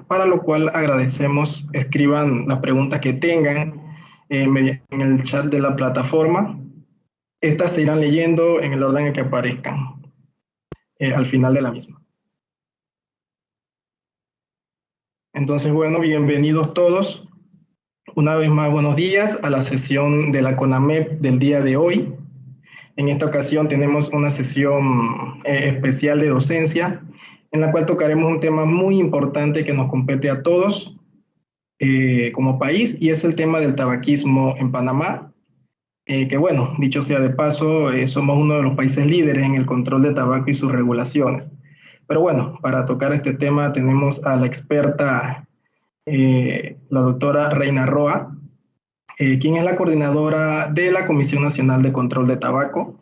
para lo cual agradecemos, escriban las preguntas que tengan en el chat de la plataforma. Estas se irán leyendo en el orden en que aparezcan al final de la misma. Entonces, bueno, bienvenidos todos. Una vez más, buenos días a la sesión de la CONAMEP del día de hoy. En esta ocasión tenemos una sesión especial de docencia en la cual tocaremos un tema muy importante que nos compete a todos como país, y es el tema del tabaquismo en Panamá, que bueno, dicho sea de paso, somos uno de los países líderes en el control de tabaco y sus regulaciones. Pero bueno, para tocar este tema tenemos a la experta, la doctora Reina Roa, quien es la coordinadora de la Comisión Nacional de Control de Tabaco.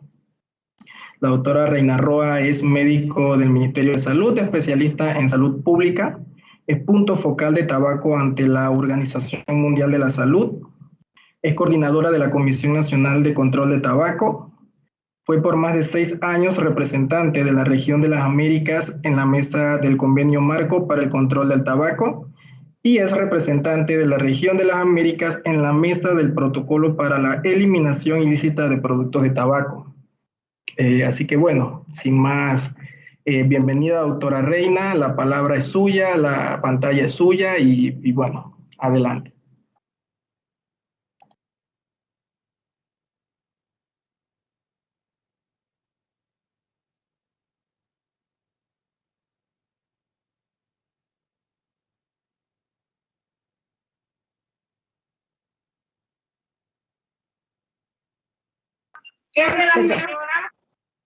La doctora Reina Roa es médico del Ministerio de Salud, especialista en salud pública, es punto focal de tabaco ante la Organización Mundial de la Salud, es coordinadora de la Comisión Nacional de Control de Tabaco, fue por más de 6 años representante de la región de las Américas en la mesa del Convenio Marco para el Control del Tabaco y es representante de la región de las Américas en la mesa del Protocolo para la Eliminación Ilícita de Productos de Tabaco. Así que bueno, sin más, bienvenida doctora Reina, la palabra es suya, la pantalla es suya y bueno, adelante.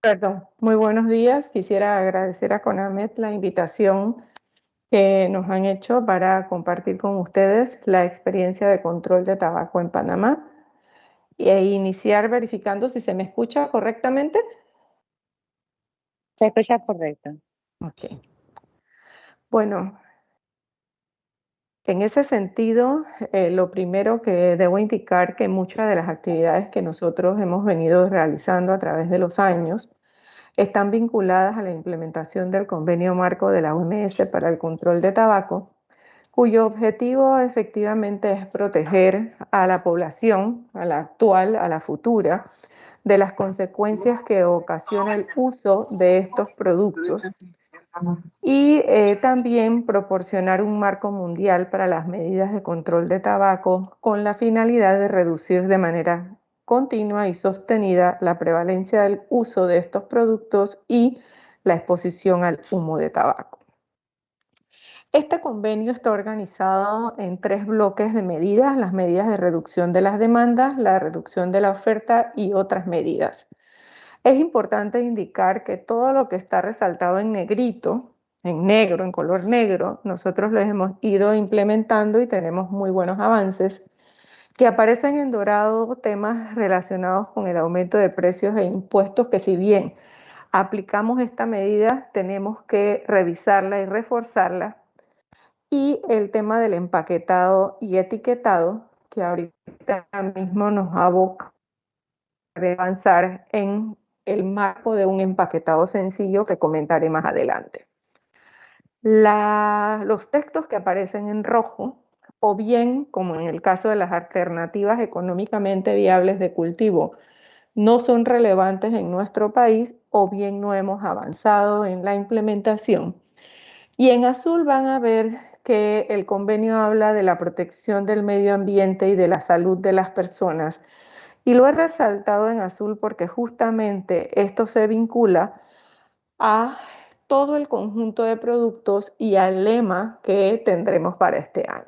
Perdón, muy buenos días. Quisiera agradecer a CONAMET la invitación que nos han hecho para compartir con ustedes la experiencia de control de tabaco en Panamá e iniciar verificando si se me escucha correctamente. Se escucha correcto. Ok. Bueno, en ese sentido, lo primero que debo indicar que muchas de las actividades que nosotros hemos venido realizando a través de los años están vinculadas a la implementación del Convenio Marco de la OMS para el control de tabaco, cuyo objetivo efectivamente es proteger a la población, a la actual, a la futura, de las consecuencias que ocasiona el uso de estos productos y también proporcionar un marco mundial para las medidas de control de tabaco con la finalidad de reducir de manera continua y sostenida la prevalencia del uso de estos productos y la exposición al humo de tabaco. Este convenio está organizado en 3 bloques de medidas: las medidas de reducción de las demandas, la reducción de la oferta y otras medidas. Es importante indicar que todo lo que está resaltado en negrito, en negro, en color negro, nosotros lo hemos ido implementando y tenemos muy buenos avances. Que aparecen en dorado temas relacionados con el aumento de precios e impuestos, que si bien aplicamos esta medida, tenemos que revisarla y reforzarla. Y el tema del empaquetado y etiquetado, que ahorita mismo nos aboca a avanzar en el marco de un empaquetado sencillo que comentaré más adelante. Los textos que aparecen en rojo, o bien, como en el caso de las alternativas económicamente viables de cultivo, no son relevantes en nuestro país, o bien no hemos avanzado en la implementación. Y en azul van a ver que el convenio habla de la protección del medio ambiente y de la salud de las personas. Y lo he resaltado en azul porque justamente esto se vincula a todo el conjunto de productos y al lema que tendremos para este año.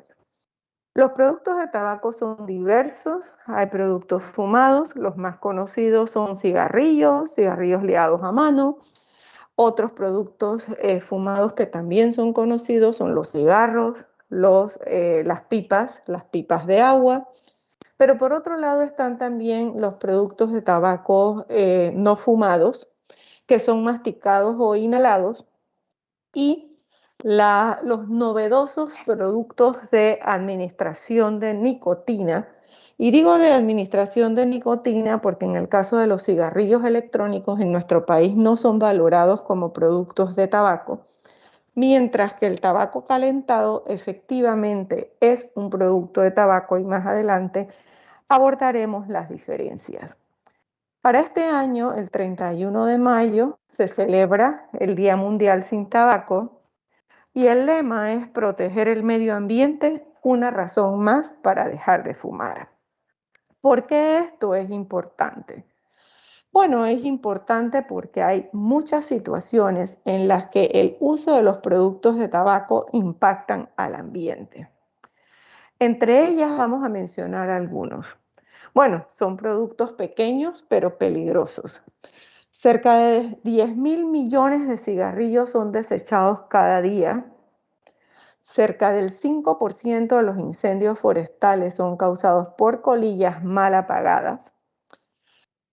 Los productos de tabaco son diversos, hay productos fumados, los más conocidos son cigarrillos liados a mano. Otros productos fumados que también son conocidos son los cigarros, las pipas de agua. Pero por otro lado están también los productos de tabaco no fumados, que son masticados o inhalados, y los novedosos productos de administración de nicotina. Y digo de administración de nicotina porque en el caso de los cigarrillos electrónicos en nuestro país no son valorados como productos de tabaco, mientras que el tabaco calentado efectivamente es un producto de tabaco y más adelante abordaremos las diferencias. Para este año, el 31 de mayo, se celebra el Día Mundial sin Tabaco y el lema es proteger el medio ambiente, una razón más para dejar de fumar. ¿Por qué esto es importante? Bueno, es importante porque hay muchas situaciones en las que el uso de los productos de tabaco impactan al ambiente. Entre ellas vamos a mencionar algunos. Bueno, son productos pequeños pero peligrosos. Cerca de 10.000 millones de cigarrillos son desechados cada día. Cerca del 5% de los incendios forestales son causados por colillas mal apagadas.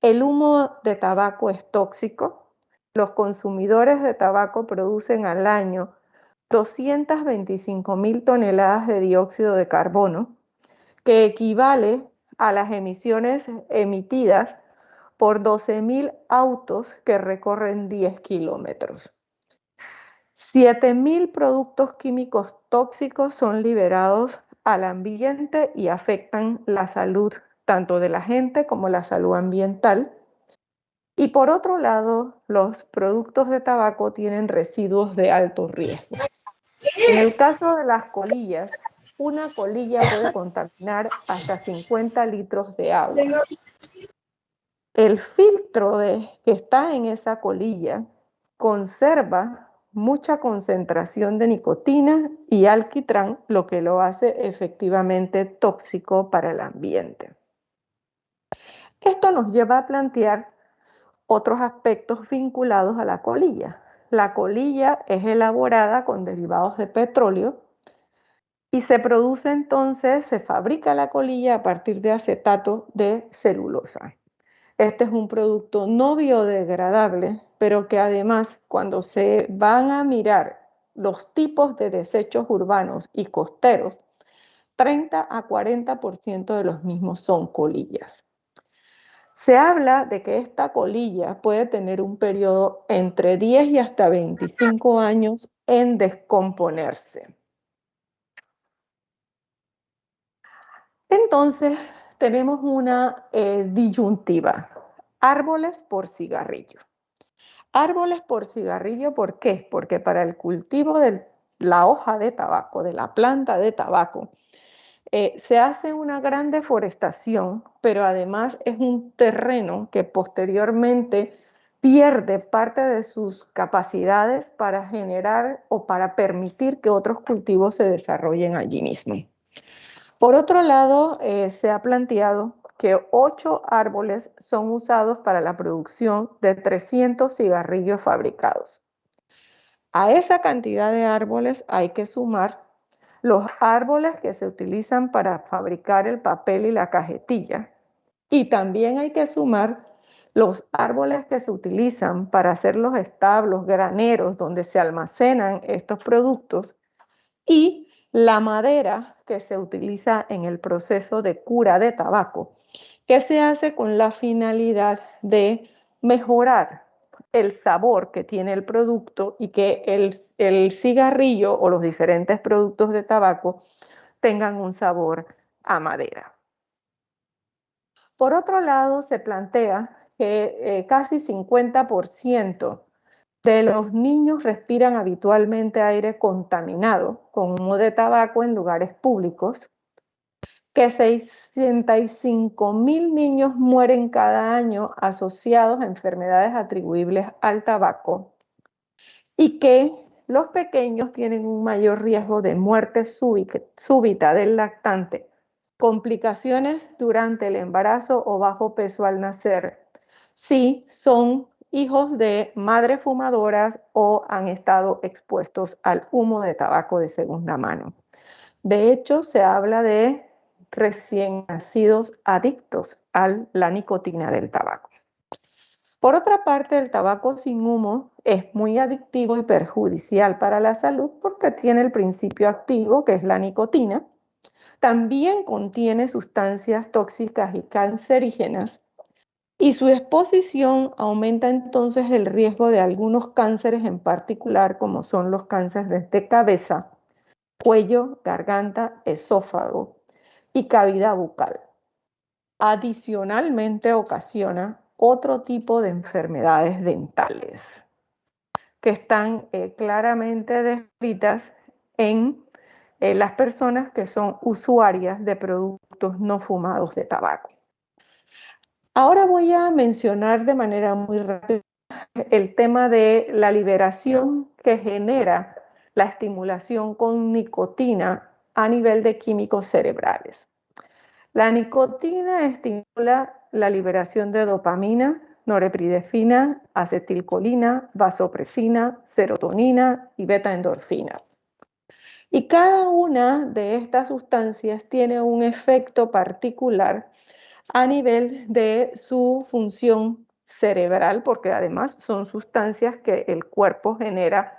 El humo de tabaco es tóxico. Los consumidores de tabaco producen al año 225.000 toneladas de dióxido de carbono, que equivale a las emisiones emitidas por 12.000 autos que recorren 10 kilómetros. 7.000 productos químicos tóxicos son liberados al ambiente y afectan la salud tanto de la gente como la salud ambiental. Y por otro lado, los productos de tabaco tienen residuos de alto riesgo. En el caso de las colillas, una colilla puede contaminar hasta 50 litros de agua. El filtro que está en esa colilla conserva mucha concentración de nicotina y alquitrán, lo que lo hace efectivamente tóxico para el ambiente. Esto nos lleva a plantear otros aspectos vinculados a la colilla. La colilla es elaborada con derivados de petróleo y se produce entonces, se fabrica la colilla a partir de acetato de celulosa. Este es un producto no biodegradable, pero que además cuando se van a mirar los tipos de desechos urbanos y costeros, 30 a 40% de los mismos son colillas. Se habla de que esta colilla puede tener un periodo entre 10 y hasta 25 años en descomponerse. Entonces, tenemos una disyuntiva. Árboles por cigarrillo. Árboles por cigarrillo, ¿por qué? Porque para el cultivo de la hoja de tabaco, de la planta de tabaco, se hace una gran deforestación, pero además es un terreno que posteriormente pierde parte de sus capacidades para generar o para permitir que otros cultivos se desarrollen allí mismo. Por otro lado, se ha planteado que 8 árboles son usados para la producción de 300 cigarrillos fabricados. A esa cantidad de árboles hay que sumar los árboles que se utilizan para fabricar el papel y la cajetilla. Y también hay que sumar los árboles que se utilizan para hacer los establos, graneros, donde se almacenan estos productos, y la madera que se utiliza en el proceso de cura de tabaco, que se hace con la finalidad de mejorar el sabor que tiene el producto y que el cigarrillo o los diferentes productos de tabaco tengan un sabor a madera. Por otro lado, se plantea que casi 50% de los niños respiran habitualmente aire contaminado con humo de tabaco en lugares públicos, que 65.000 niños mueren cada año asociados a enfermedades atribuibles al tabaco y que los pequeños tienen un mayor riesgo de muerte súbita del lactante, complicaciones durante el embarazo o bajo peso al nacer, si son hijos de madres fumadoras o han estado expuestos al humo de tabaco de segunda mano. De hecho, se habla de recién nacidos adictos a la nicotina del tabaco. Por otra parte, el tabaco sin humo es muy adictivo y perjudicial para la salud porque tiene el principio activo, que es la nicotina. También contiene sustancias tóxicas y cancerígenas Y su exposición aumenta entonces el riesgo de algunos cánceres en particular, como son los cánceres de cabeza, cuello, garganta, esófago y cavidad bucal. Adicionalmente ocasiona otro tipo de enfermedades dentales que están claramente descritas en las personas que son usuarias de productos no fumados de tabaco. Ahora voy a mencionar de manera muy rápida el tema de la liberación que genera la estimulación con nicotina a nivel de químicos cerebrales. La nicotina estimula la liberación de dopamina, norepinefrina, acetilcolina, vasopresina, serotonina y beta-endorfina. Y cada una de estas sustancias tiene un efecto particular a nivel de su función cerebral, porque además son sustancias que el cuerpo genera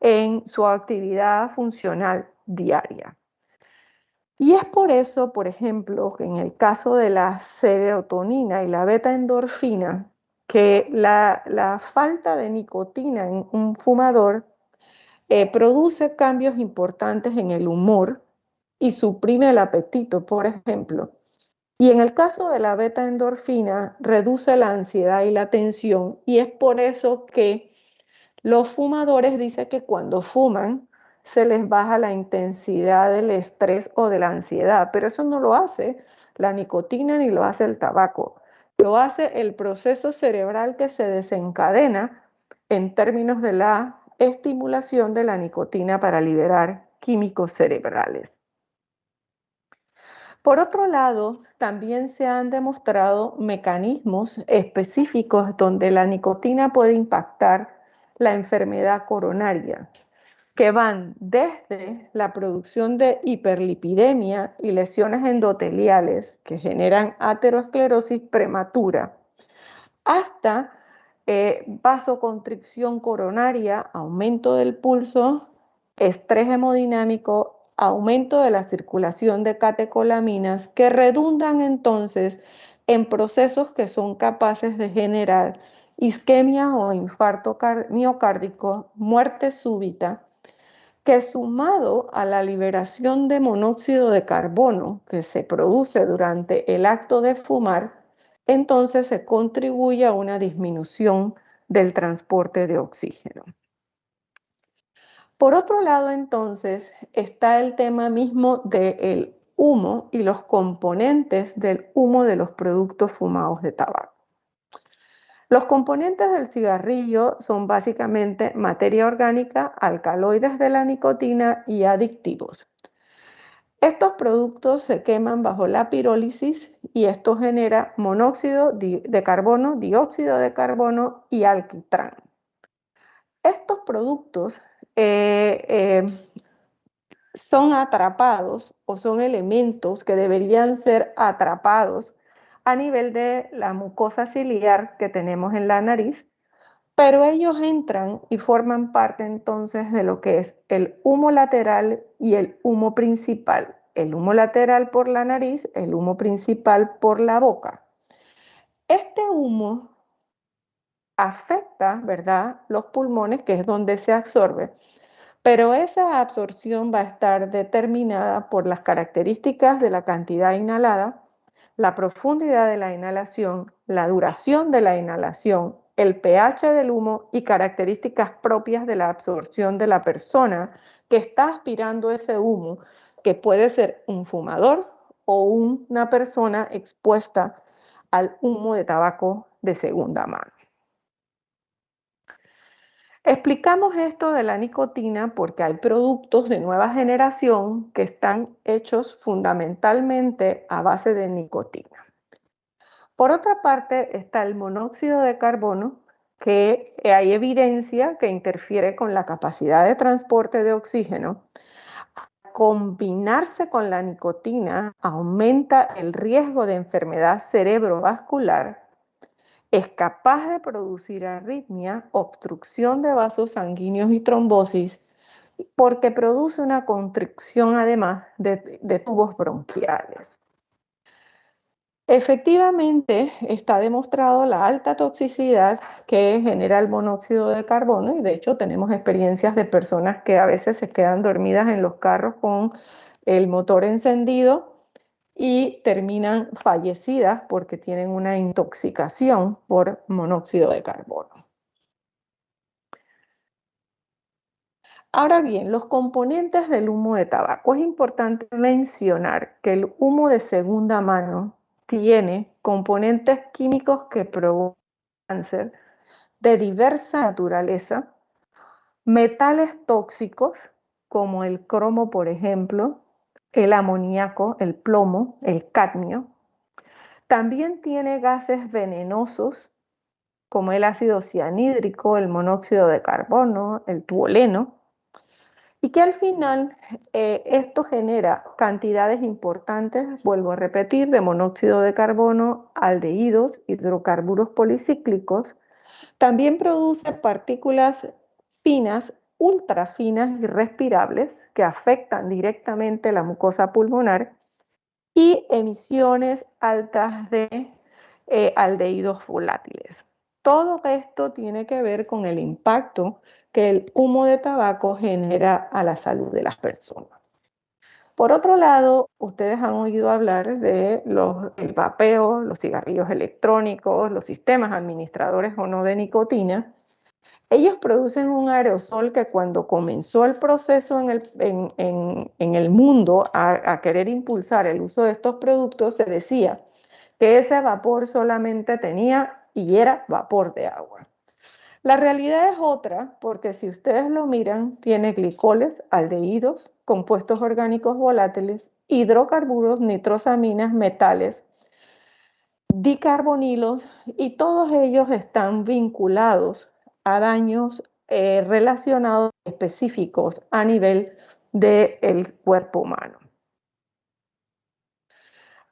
en su actividad funcional diaria. Y es por eso, por ejemplo, que en el caso de la serotonina y la beta-endorfina, que la falta de nicotina en un fumador produce cambios importantes en el humor y suprime el apetito, por ejemplo. Y en el caso de la beta-endorfina, reduce la ansiedad y la tensión, y es por eso que los fumadores dicen que cuando fuman se les baja la intensidad del estrés o de la ansiedad, pero eso no lo hace la nicotina ni lo hace el tabaco. Lo hace el proceso cerebral que se desencadena en términos de la estimulación de la nicotina para liberar químicos cerebrales. Por otro lado, también se han demostrado mecanismos específicos donde la nicotina puede impactar la enfermedad coronaria, que van desde la producción de hiperlipidemia y lesiones endoteliales que generan aterosclerosis prematura, hasta vasoconstricción coronaria, aumento del pulso, estrés hemodinámico, aumento de la circulación de catecolaminas que redundan entonces en procesos que son capaces de generar isquemia o infarto miocárdico, muerte súbita, que sumado a la liberación de monóxido de carbono que se produce durante el acto de fumar, entonces se contribuye a una disminución del transporte de oxígeno. Por otro lado, entonces, está el tema mismo del humo y los componentes del humo de los productos fumados de tabaco. Los componentes del cigarrillo son básicamente materia orgánica, alcaloides de la nicotina y adictivos. Estos productos se queman bajo la pirólisis y esto genera monóxido de carbono, dióxido de carbono y alquitrán. Estos productos son atrapados o son elementos que deberían ser atrapados a nivel de la mucosa ciliar que tenemos en la nariz, pero ellos entran y forman parte entonces de lo que es el humo lateral y el humo principal. El humo lateral por la nariz, el humo principal por la boca. Este humo afecta, ¿verdad?, los pulmones, que es donde se absorbe, pero esa absorción va a estar determinada por las características de la cantidad inhalada, la profundidad de la inhalación, la duración de la inhalación, el pH del humo y características propias de la absorción de la persona que está aspirando ese humo, que puede ser un fumador o una persona expuesta al humo de tabaco de segunda mano. Explicamos esto de la nicotina porque hay productos de nueva generación que están hechos fundamentalmente a base de nicotina. Por otra parte está el monóxido de carbono, que hay evidencia que interfiere con la capacidad de transporte de oxígeno. Combinarse con la nicotina aumenta el riesgo de enfermedad cerebrovascular, es capaz de producir arritmia, obstrucción de vasos sanguíneos y trombosis, porque produce una constricción además de tubos bronquiales. Efectivamente, está demostrado la alta toxicidad que genera el monóxido de carbono y de hecho tenemos experiencias de personas que a veces se quedan dormidas en los carros con el motor encendido y terminan fallecidas porque tienen una intoxicación por monóxido de carbono. Ahora bien, los componentes del humo de tabaco. Es importante mencionar que el humo de segunda mano tiene componentes químicos que provocan cáncer de diversa naturaleza, metales tóxicos como el cromo, por ejemplo, el amoníaco, el plomo, el cadmio. También tiene gases venenosos como el ácido cianhídrico, el monóxido de carbono, el tuoleno, y que al final esto genera cantidades importantes, vuelvo a repetir, de monóxido de carbono, aldehídos, hidrocarburos policíclicos. También produce partículas finas, ultra finas y respirables que afectan directamente la mucosa pulmonar y emisiones altas de aldehídos volátiles. Todo esto tiene que ver con el impacto que el humo de tabaco genera a la salud de las personas. Por otro lado, ustedes han oído hablar de el vapeo, los cigarrillos electrónicos, los sistemas administradores o no de nicotina. Ellos producen un aerosol que cuando comenzó el proceso en el mundo a querer impulsar el uso de estos productos, se decía que ese vapor solamente tenía y era vapor de agua. La realidad es otra, porque si ustedes lo miran, tiene glicoles, aldehídos, compuestos orgánicos volátiles, hidrocarburos, nitrosaminas, metales, dicarbonilos, y todos ellos están vinculados a daños relacionados específicos a nivel del cuerpo humano.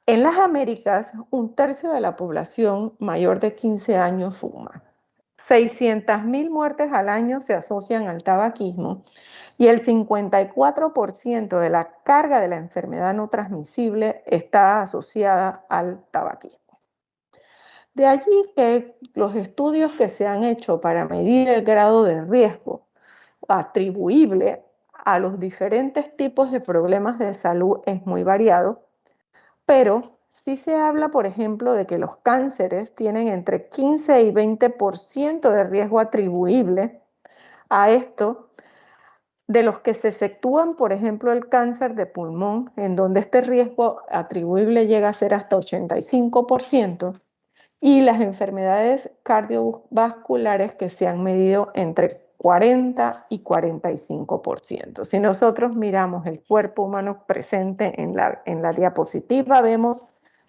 En las Américas, 1/3 de la población mayor de 15 años fuma. 600.000 muertes al año se asocian al tabaquismo y el 54% de la carga de la enfermedad no transmisible está asociada al tabaquismo. De allí que los estudios que se han hecho para medir el grado de riesgo atribuible a los diferentes tipos de problemas de salud es muy variado, pero sí se habla, por ejemplo, de que los cánceres tienen entre 15 y 20% de riesgo atribuible a esto, de los que se exceptúan, por ejemplo, el cáncer de pulmón, en donde este riesgo atribuible llega a ser hasta 85%, y las enfermedades cardiovasculares que se han medido entre 40 y 45%. Si nosotros miramos el cuerpo humano presente en la diapositiva, vemos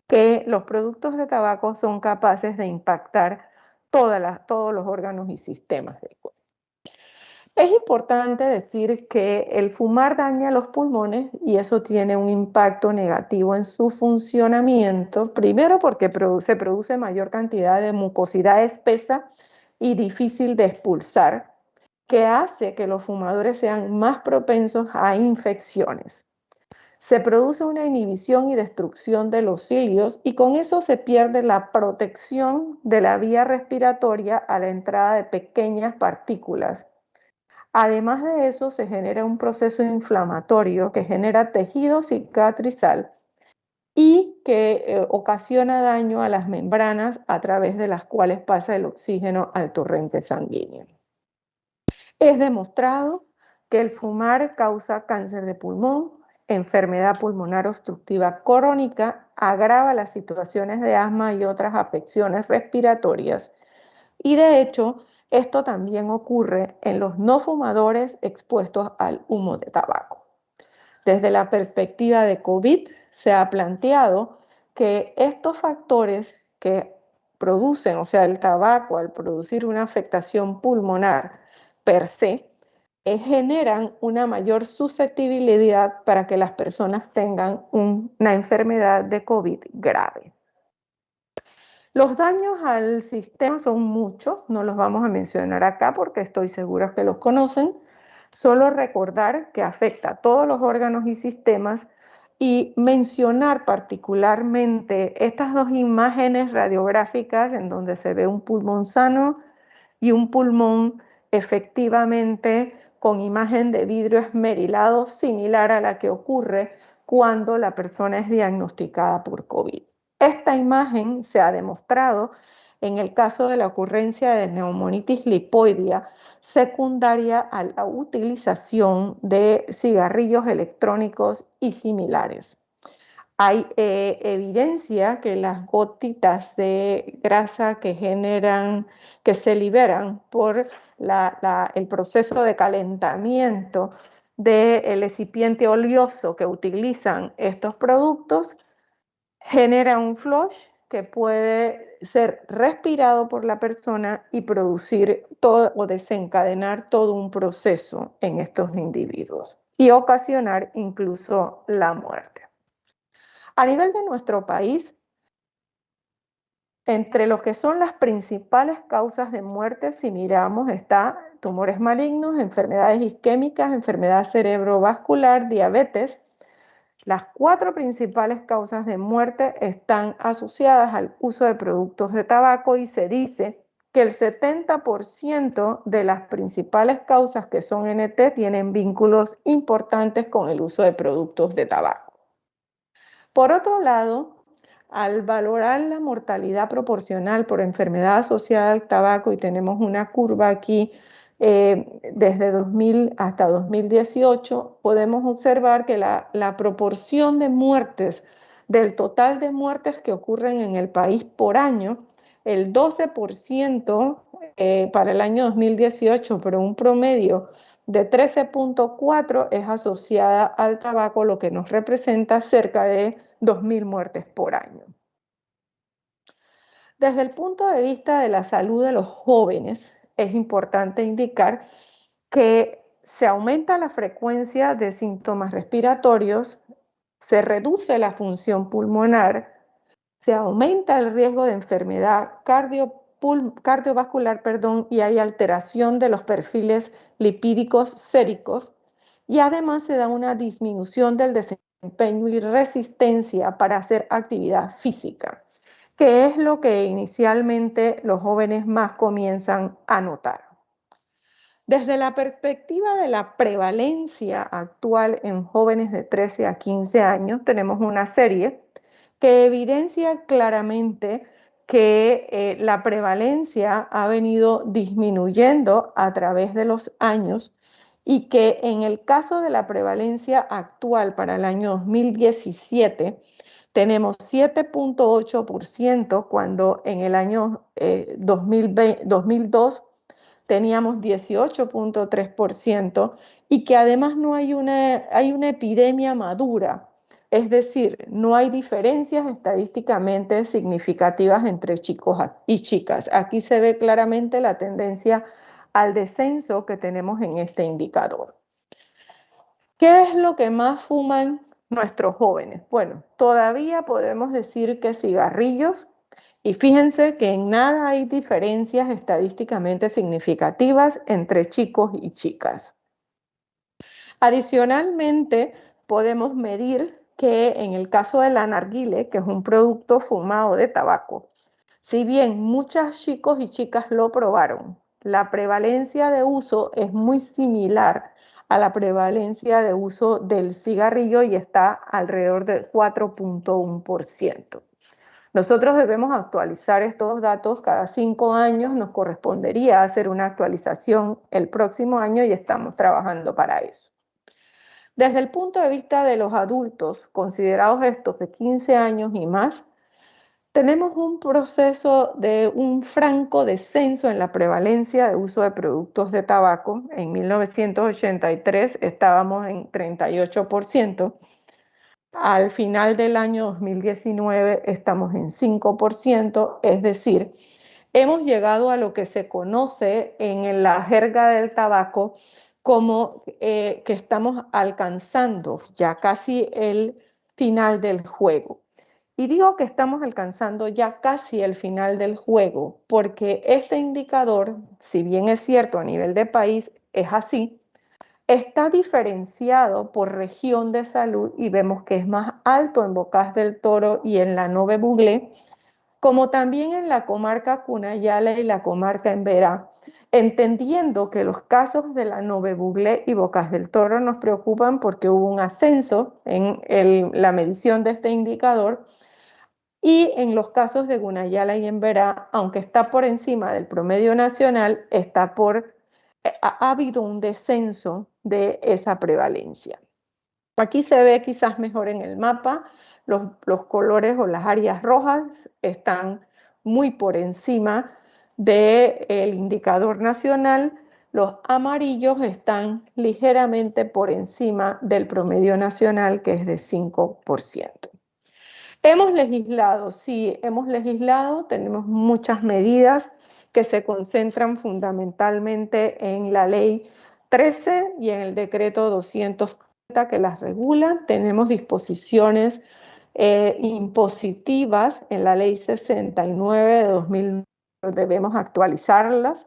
que los productos de tabaco son capaces de impactar todos los órganos y sistemas del cuerpo. Es importante decir que el fumar daña los pulmones y eso tiene un impacto negativo en su funcionamiento, primero porque se produce mayor cantidad de mucosidad espesa y difícil de expulsar, que hace que los fumadores sean más propensos a infecciones. Se produce una inhibición y destrucción de los cilios y con eso se pierde la protección de la vía respiratoria a la entrada de pequeñas partículas. Además de eso, se genera un proceso inflamatorio que genera tejido cicatrizal y que ocasiona daño a las membranas a través de las cuales pasa el oxígeno al torrente sanguíneo. Es demostrado que el fumar causa cáncer de pulmón, enfermedad pulmonar obstructiva crónica, agrava las situaciones de asma y otras afecciones respiratorias. Y de hecho, esto también ocurre en los no fumadores expuestos al humo de tabaco. Desde la perspectiva de COVID, se ha planteado que estos factores que producen, o sea, el tabaco al producir una afectación pulmonar per se, generan una mayor susceptibilidad para que las personas tengan una enfermedad de COVID grave. Los daños al sistema son muchos, no los vamos a mencionar acá porque estoy segura que los conocen. Solo recordar que afecta a todos los órganos y sistemas y mencionar particularmente estas dos imágenes radiográficas en donde se ve un pulmón sano y un pulmón efectivamente con imagen de vidrio esmerilado similar a la que ocurre cuando la persona es diagnosticada por COVID. Esta imagen se ha demostrado en el caso de la ocurrencia de neumonitis lipoidea secundaria a la utilización de cigarrillos electrónicos y similares. Hay evidencia que las gotitas de grasa que se liberan por el proceso de calentamiento del recipiente oleoso que utilizan estos productos, genera un flush que puede ser respirado por la persona y producir todo o desencadenar todo un proceso en estos individuos y ocasionar incluso la muerte. A nivel de nuestro país, entre lo que son las principales causas de muerte, si miramos, está tumores malignos, enfermedades isquémicas, enfermedad cerebrovascular, diabetes. Las 4 principales causas de muerte están asociadas al uso de productos de tabaco y se dice que el 70% de las principales causas que son NT tienen vínculos importantes con el uso de productos de tabaco. Por otro lado, al valorar la mortalidad proporcional por enfermedad asociada al tabaco, y tenemos una curva aquí desde 2000 hasta 2018, podemos observar que la proporción de muertes del total de muertes que ocurren en el país por año, el 12% para el año 2018, pero un promedio de 13.4 es asociada al tabaco, lo que nos representa cerca de 2.000 muertes por año. Desde el punto de vista de la salud de los jóvenes, es importante indicar que se aumenta la frecuencia de síntomas respiratorios, se reduce la función pulmonar, se aumenta el riesgo de enfermedad cardiovascular, y hay alteración de los perfiles lipídicos séricos, y además se da una disminución del desempeño y resistencia para hacer actividad física, que es lo que inicialmente los jóvenes más comienzan a notar. Desde la perspectiva de la prevalencia actual en jóvenes de 13 a 15 años, tenemos una serie que evidencia claramente que la prevalencia ha venido disminuyendo a través de los años y que en el caso de la prevalencia actual para el año 2017 tenemos 7.8% cuando en el año 2002 teníamos 18.3% y que además no hay una epidemia madura. Es decir, no hay diferencias estadísticamente significativas entre chicos y chicas. Aquí se ve claramente la tendencia al descenso que tenemos en este indicador. ¿Qué es lo que más fuman nuestros jóvenes? Bueno, todavía podemos decir que cigarrillos, y fíjense que en nada hay diferencias estadísticamente significativas entre chicos y chicas. Adicionalmente, podemos medir que en el caso del narguilé, que es un producto fumado de tabaco, si bien muchos chicos y chicas lo probaron, la prevalencia de uso es muy similar a la prevalencia de uso del cigarrillo y está alrededor del 4.1%. Nosotros debemos actualizar estos datos cada 5 años, nos correspondería hacer una actualización el próximo año y estamos trabajando para eso. Desde el punto de vista de los adultos, considerados estos de 15 años y más, tenemos un proceso de un franco descenso en la prevalencia de uso de productos de tabaco. En 1983 estábamos en 38%. Al final del año 2019 estamos en 5%, es decir, hemos llegado a lo que se conoce en la jerga del tabaco como que estamos alcanzando ya casi el final del juego. Y digo que estamos alcanzando ya casi el final del juego porque este indicador, si bien es cierto a nivel de país, es así, está diferenciado por región de salud y vemos que es más alto en Bocas del Toro y en la Nove Buglé, como también en la comarca Cunayala y la comarca Emberá, entendiendo que los casos de la Nove Buglé y Bocas del Toro nos preocupan porque hubo un ascenso en la medición de este indicador, y en los casos de Cunayala y Emberá, aunque está por encima del promedio nacional, ha habido un descenso de esa prevalencia. Aquí se ve quizás mejor en el mapa, los colores o las áreas rojas están muy por encima del indicador nacional, los amarillos están ligeramente por encima del promedio nacional, que es de 5%. Hemos legislado, sí, hemos legislado, tenemos muchas medidas que se concentran fundamentalmente en la ley 13 y en el decreto 230 que las regulan. Tenemos disposiciones impositivas en la ley 69 de 2009, debemos actualizarlas.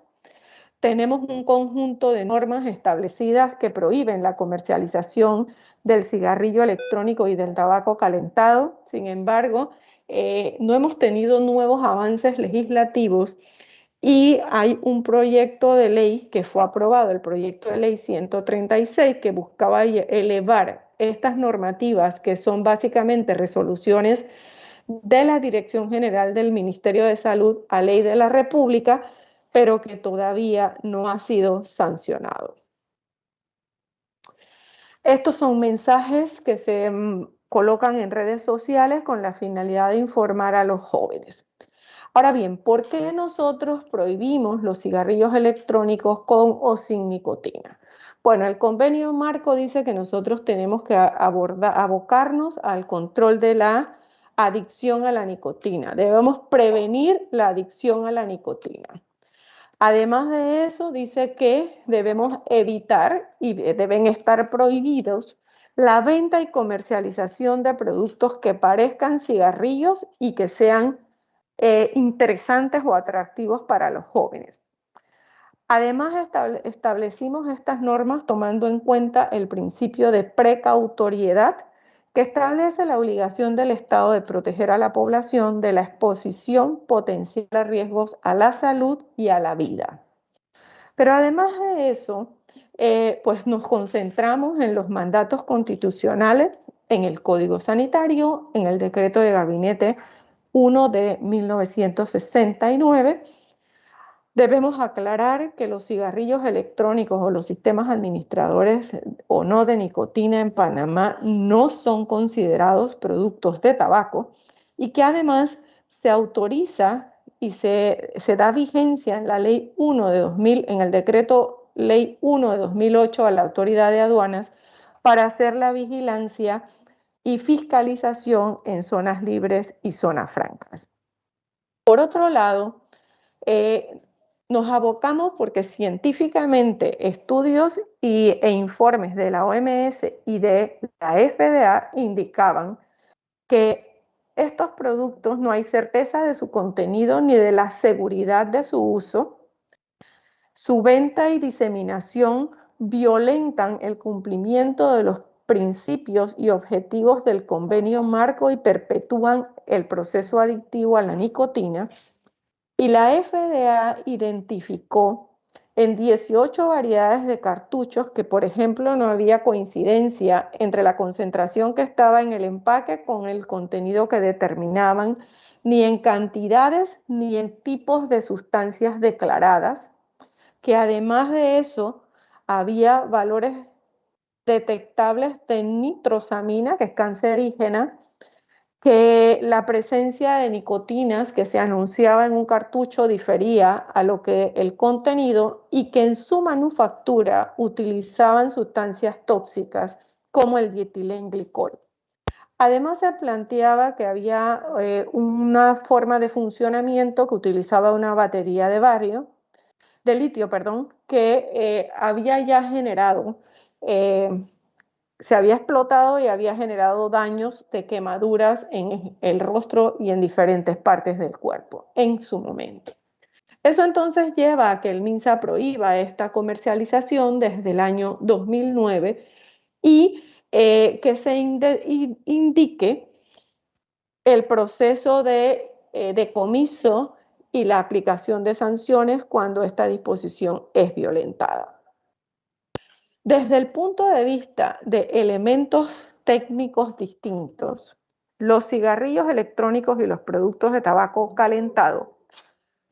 Tenemos un conjunto de normas establecidas que prohíben la comercialización del cigarrillo electrónico y del tabaco calentado. Sin embargo, no hemos tenido nuevos avances legislativos y hay un proyecto de ley que fue aprobado, el proyecto de ley 136, que buscaba elevar estas normativas, que son básicamente resoluciones de la Dirección General del Ministerio de Salud, a ley de la República, pero que todavía no ha sido sancionado. Estos son mensajes que se colocan en redes sociales con la finalidad de informar a los jóvenes. Ahora bien, ¿por qué nosotros prohibimos los cigarrillos electrónicos con o sin nicotina? Bueno, el convenio marco dice que nosotros tenemos que abocarnos al control de la adicción a la nicotina. Debemos prevenir la adicción a la nicotina. Además de eso, dice que debemos evitar y deben estar prohibidos la venta y comercialización de productos que parezcan cigarrillos y que sean interesantes o atractivos para los jóvenes. Además, establecimos estas normas tomando en cuenta el principio de precautoriedad, que establece la obligación del Estado de proteger a la población de la exposición potencial a riesgos a la salud y a la vida. Pero además de eso, pues nos concentramos en los mandatos constitucionales, en el Código Sanitario, en el Decreto de Gabinete 1 de 1969. Debemos aclarar que los cigarrillos electrónicos o los sistemas administradores o no de nicotina en Panamá no son considerados productos de tabaco y que además se autoriza y se da vigencia en la Ley 1 de 2000, en el Decreto Ley 1 de 2008 a la Autoridad de Aduanas para hacer la vigilancia y fiscalización en zonas libres y zonas francas. Por otro lado, nos abocamos porque científicamente estudios e informes de la OMS y de la FDA indicaban que estos productos no hay certeza de su contenido ni de la seguridad de su uso. Su venta y diseminación violentan el cumplimiento de los principios y objetivos del convenio marco y perpetúan el proceso adictivo a la nicotina. Y la FDA identificó en 18 variedades de cartuchos que, por ejemplo, no había coincidencia entre la concentración que estaba en el empaque con el contenido que determinaban, ni en cantidades ni en tipos de sustancias declaradas, que además de eso había valores detectables de nitrosamina, que es cancerígena, que la presencia de nicotinas que se anunciaba en un cartucho difería a lo que el contenido y que en su manufactura utilizaban sustancias tóxicas como el dietilenglicol. Además se planteaba que había una forma de funcionamiento que utilizaba una batería de litio, que había ya generado se había explotado y había generado daños de quemaduras en el rostro y en diferentes partes del cuerpo en su momento. Eso entonces lleva a que el MINSA prohíba esta comercialización desde el año 2009 y que se indique el proceso de decomiso y la aplicación de sanciones cuando esta disposición es violentada. Desde el punto de vista de elementos técnicos distintos, los cigarrillos electrónicos y los productos de tabaco calentado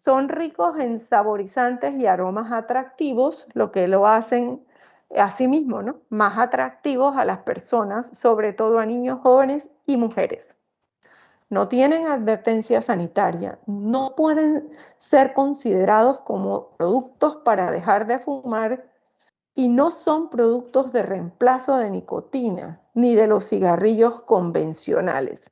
son ricos en saborizantes y aromas atractivos, lo que lo hacen asimismo, ¿no?, más atractivos a las personas, sobre todo a niños, jóvenes y mujeres. No tienen advertencia sanitaria, no pueden ser considerados como productos para dejar de fumar y no son productos de reemplazo de nicotina ni de los cigarrillos convencionales.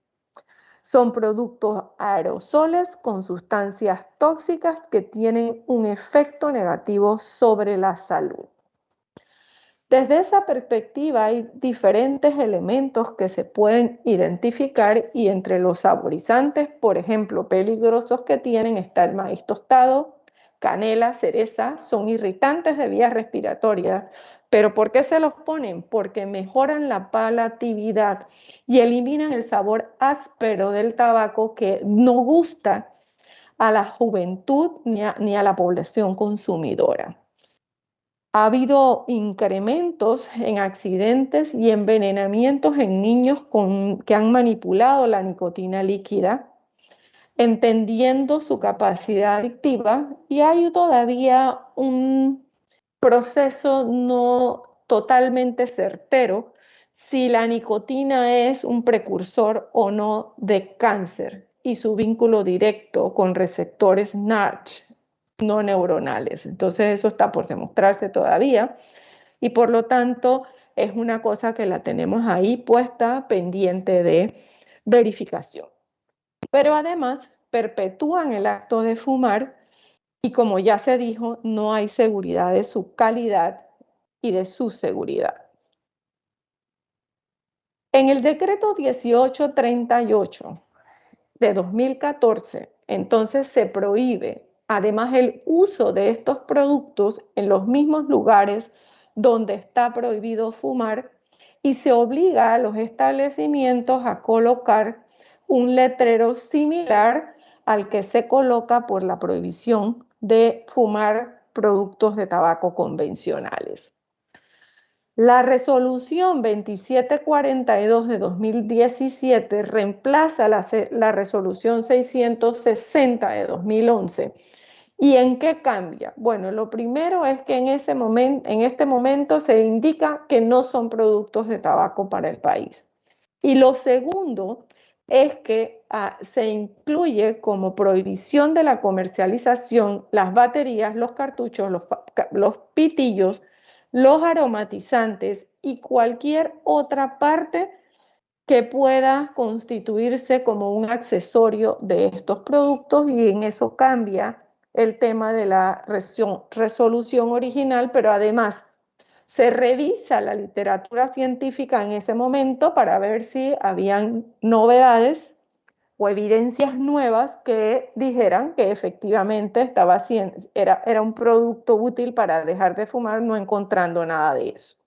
Son productos aerosoles con sustancias tóxicas que tienen un efecto negativo sobre la salud. Desde esa perspectiva hay diferentes elementos que se pueden identificar y entre los saborizantes, por ejemplo, peligrosos que tienen está el maíz tostado, canela, cereza, son irritantes de vías respiratorias. ¿Pero por qué se los ponen? Porque mejoran la palatabilidad y eliminan el sabor áspero del tabaco que no gusta a la juventud ni a la población consumidora. Ha habido incrementos en accidentes y envenenamientos en niños que han manipulado la nicotina líquida, entendiendo su capacidad adictiva, y hay todavía un proceso no totalmente certero si la nicotina es un precursor o no de cáncer y su vínculo directo con receptores NARCH no neuronales. Entonces eso está por demostrarse todavía y por lo tanto es una cosa que la tenemos ahí puesta pendiente de verificación. Pero además perpetúan el acto de fumar y, como ya se dijo, no hay seguridad de su calidad y de su seguridad. En el decreto 1838 de 2014, entonces se prohíbe además el uso de estos productos en los mismos lugares donde está prohibido fumar y se obliga a los establecimientos a colocar un letrero similar al que se coloca por la prohibición de fumar productos de tabaco convencionales. La resolución 2742 de 2017 reemplaza la resolución 660 de 2011. ¿Y en qué cambia? Bueno, lo primero es que en este momento se indica que no son productos de tabaco para el país. Y lo segundo es que se incluye como prohibición de la comercialización las baterías, los cartuchos, los pitillos, los aromatizantes y cualquier otra parte que pueda constituirse como un accesorio de estos productos, y en eso cambia el tema de la resolución original, pero además se revisa la literatura científica en ese momento para ver si habían novedades o evidencias nuevas que dijeran que efectivamente era un producto útil para dejar de fumar, no encontrando nada de eso.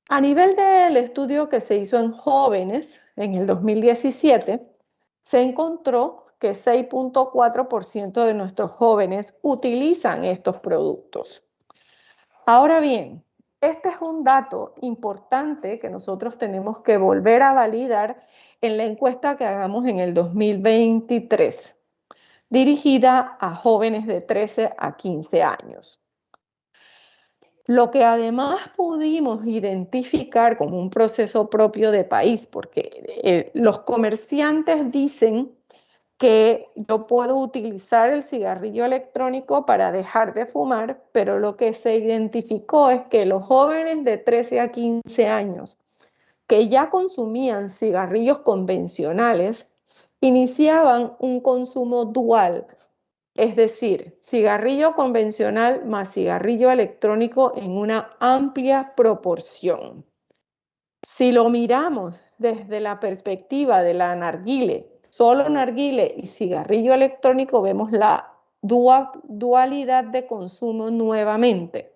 A nivel del estudio que se hizo en jóvenes en el 2017, se encontró que 6.4% de nuestros jóvenes utilizan estos productos. Ahora bien, este es un dato importante que nosotros tenemos que volver a validar en la encuesta que hagamos en el 2023, dirigida a jóvenes de 13 a 15 años. Lo que además pudimos identificar como un proceso propio de país, porque los comerciantes dicen que yo puedo utilizar el cigarrillo electrónico para dejar de fumar, pero lo que se identificó es que los jóvenes de 13 a 15 años que ya consumían cigarrillos convencionales iniciaban un consumo dual, es decir, cigarrillo convencional más cigarrillo electrónico en una amplia proporción. Si lo miramos desde la perspectiva de la narguile, solo narguile y cigarrillo electrónico, vemos la dualidad de consumo nuevamente.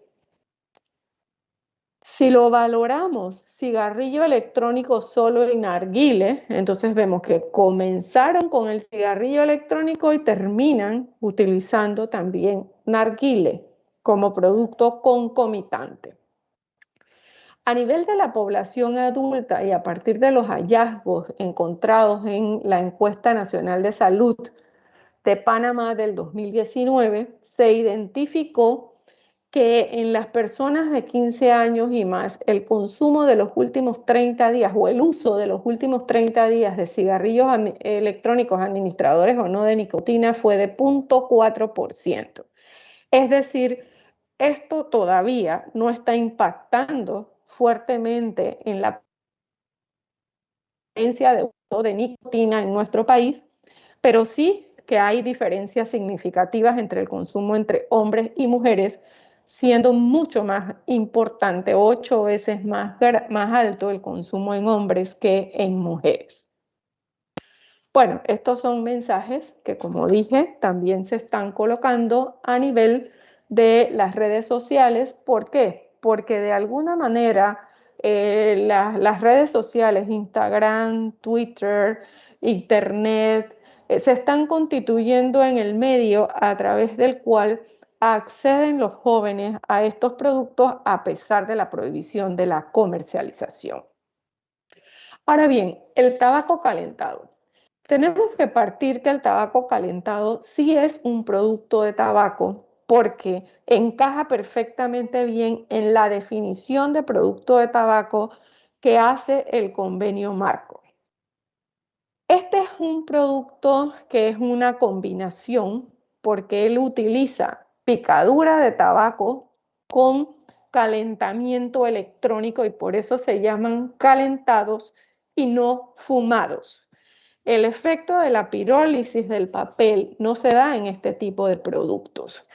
Si lo valoramos cigarrillo electrónico solo en narguile, entonces vemos que comenzaron con el cigarrillo electrónico y terminan utilizando también narguile como producto concomitante. A nivel de la población adulta y a partir de los hallazgos encontrados en la Encuesta Nacional de Salud de Panamá del 2019, se identificó que en las personas de 15 años y más, el consumo de los últimos 30 días o el uso de los últimos 30 días de cigarrillos electrónicos administradores o no de nicotina fue de 0.4%. Es decir, esto todavía no está impactando fuertemente en la presencia de uso de nicotina en nuestro país, pero sí que hay diferencias significativas entre el consumo entre hombres y mujeres, siendo mucho más importante, 8 veces más alto el consumo en hombres que en mujeres. Bueno, estos son mensajes que, como dije, también se están colocando a nivel de las redes sociales. ¿Por qué? Porque de alguna manera las redes sociales, Instagram, Twitter, Internet, se están constituyendo en el medio a través del cual acceden los jóvenes a estos productos a pesar de la prohibición de la comercialización. Ahora bien, el tabaco calentado. Tenemos que partir que el tabaco calentado sí es un producto de tabaco porque encaja perfectamente bien en la definición de producto de tabaco que hace el convenio marco. Este es un producto que es una combinación porque él utiliza picadura de tabaco con calentamiento electrónico y por eso se llaman calentados y no fumados. El efecto de la pirólisis del papel no se da en este tipo de productos.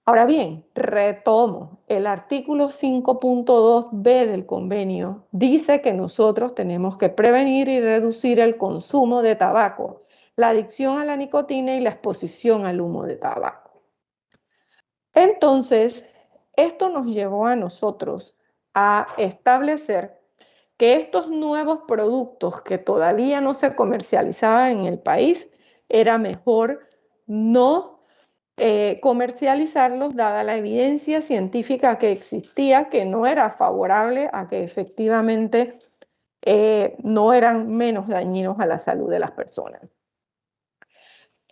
Ahora bien, retomo, el artículo 5.2b del convenio dice que nosotros tenemos que prevenir y reducir el consumo de tabaco, la adicción a la nicotina y la exposición al humo de tabaco. Entonces, esto nos llevó a nosotros a establecer que estos nuevos productos que todavía no se comercializaban en el país, era mejor no comercializarlos dada la evidencia científica que existía, que no era favorable a que efectivamente no eran menos dañinos a la salud de las personas.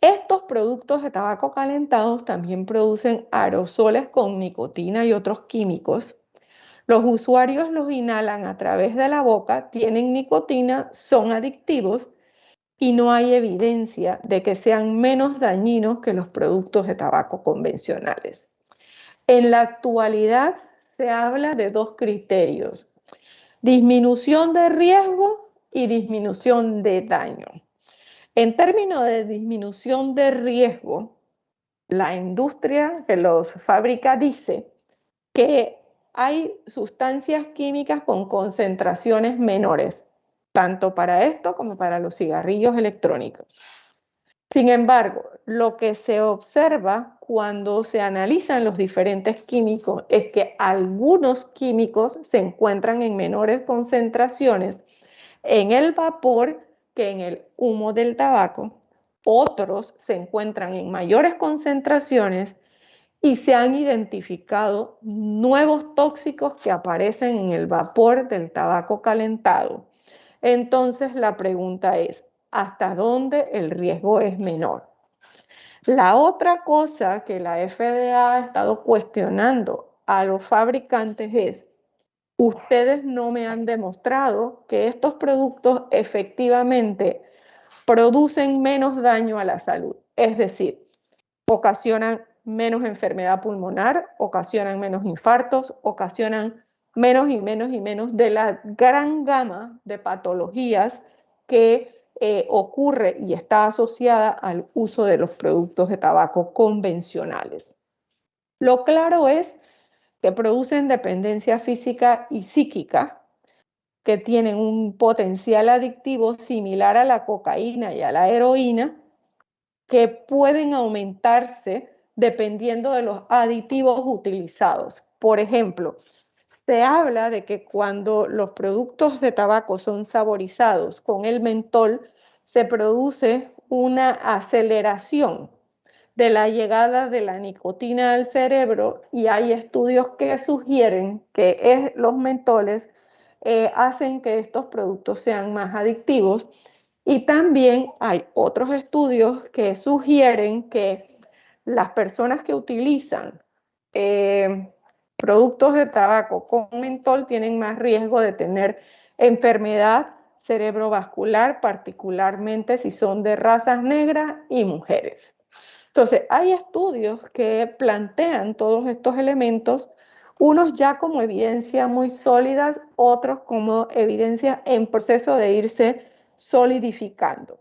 Estos productos de tabaco calentados también producen aerosoles con nicotina y otros químicos. Los usuarios los inhalan a través de la boca, tienen nicotina, son adictivos y no hay evidencia de que sean menos dañinos que los productos de tabaco convencionales. En la actualidad se habla de dos criterios: disminución de riesgo y disminución de daño. En términos de disminución de riesgo, la industria que los fabrica dice que hay sustancias químicas con concentraciones menores, tanto para esto como para los cigarrillos electrónicos. Sin embargo, lo que se observa cuando se analizan los diferentes químicos es que algunos químicos se encuentran en menores concentraciones en el vapor que en el humo del tabaco, otros se encuentran en mayores concentraciones y se han identificado nuevos tóxicos que aparecen en el vapor del tabaco calentado. Entonces la pregunta es, ¿hasta dónde el riesgo es menor? La otra cosa que la FDA ha estado cuestionando a los fabricantes es: ustedes no me han demostrado que estos productos efectivamente producen menos daño a la salud. Es decir, ocasionan menos enfermedad pulmonar, ocasionan menos infartos, ocasionan menos y menos y menos de la gran gama de patologías que ocurre y está asociada al uso de los productos de tabaco convencionales. Lo claro es que producen dependencia física y psíquica, que tienen un potencial adictivo similar a la cocaína y a la heroína, que pueden aumentarse dependiendo de los aditivos utilizados. Por ejemplo, se habla de que cuando los productos de tabaco son saborizados con el mentol, se produce una aceleración de la llegada de la nicotina al cerebro, y hay estudios que sugieren que los mentoles hacen que estos productos sean más adictivos. Y también hay otros estudios que sugieren que las personas que utilizan productos de tabaco con mentol tienen más riesgo de tener enfermedad cerebrovascular, particularmente si son de razas negras y mujeres. Entonces, hay estudios que plantean todos estos elementos, unos ya como evidencia muy sólidas, otros como evidencia en proceso de irse solidificando.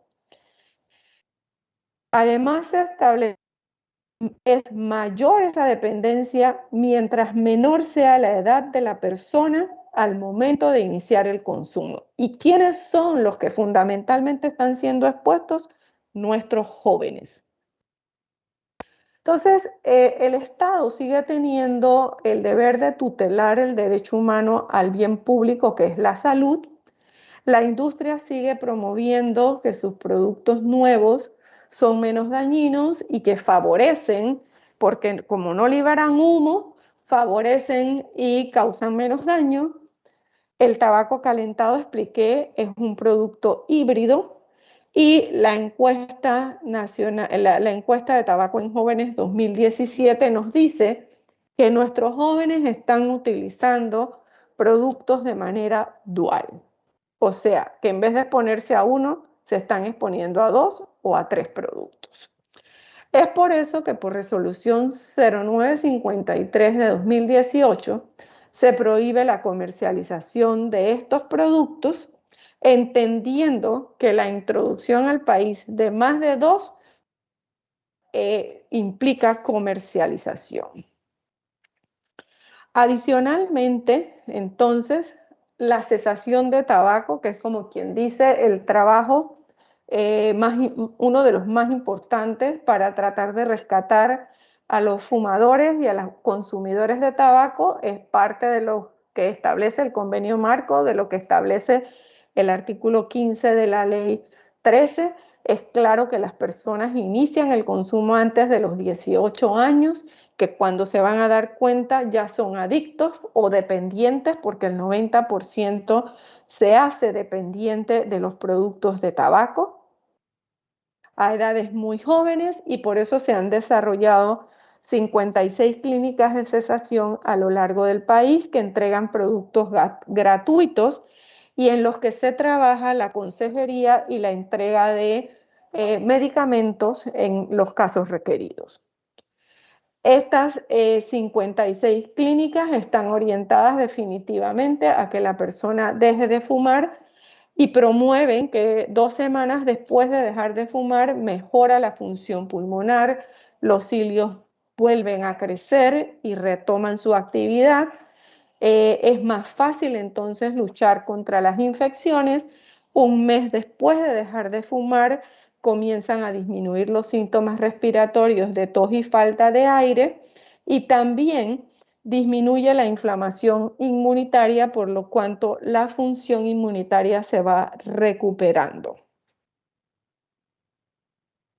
Además, se establece es mayor esa dependencia mientras menor sea la edad de la persona al momento de iniciar el consumo. ¿Y quiénes son los que fundamentalmente están siendo expuestos? Nuestros jóvenes. Entonces, el Estado sigue teniendo el deber de tutelar el derecho humano al bien público, que es la salud. La industria sigue promoviendo que sus productos nuevos son menos dañinos y que favorecen, porque como no liberan humo, favorecen y causan menos daño. El tabaco calentado, expliqué, es un producto híbrido, y la encuesta nacional, la encuesta de tabaco en jóvenes 2017 nos dice que nuestros jóvenes están utilizando productos de manera dual. O sea, que en vez de exponerse a uno, se están exponiendo a 2 o a 3 productos. Es por eso que por resolución 0953 de 2018 se prohíbe la comercialización de estos productos, entendiendo que la introducción al país de más de 2 implica comercialización. Adicionalmente, entonces, la cesación de tabaco, que es como quien dice el trabajo uno de los más importantes para tratar de rescatar a los fumadores y a los consumidores de tabaco, es parte de lo que establece el convenio marco, de lo que establece el artículo 15 de la ley 13. Es claro que las personas inician el consumo antes de los 18 años, que cuando se van a dar cuenta ya son adictos o dependientes, porque el 90% se hace dependiente de los productos de tabaco a edades muy jóvenes, y por eso se han desarrollado 56 clínicas de cesación a lo largo del país que entregan productos gratuitos y en los que se trabaja la consejería y la entrega de medicamentos en los casos requeridos. Estas 56 clínicas están orientadas definitivamente a que la persona deje de fumar y promueven que 2 semanas después de dejar de fumar mejora la función pulmonar, los cilios vuelven a crecer y retoman su actividad. Es más fácil entonces luchar contra las infecciones. Un mes después de dejar de fumar comienzan a disminuir los síntomas respiratorios de tos y falta de aire, y también disminuye la inflamación inmunitaria, por lo cuanto la función inmunitaria se va recuperando.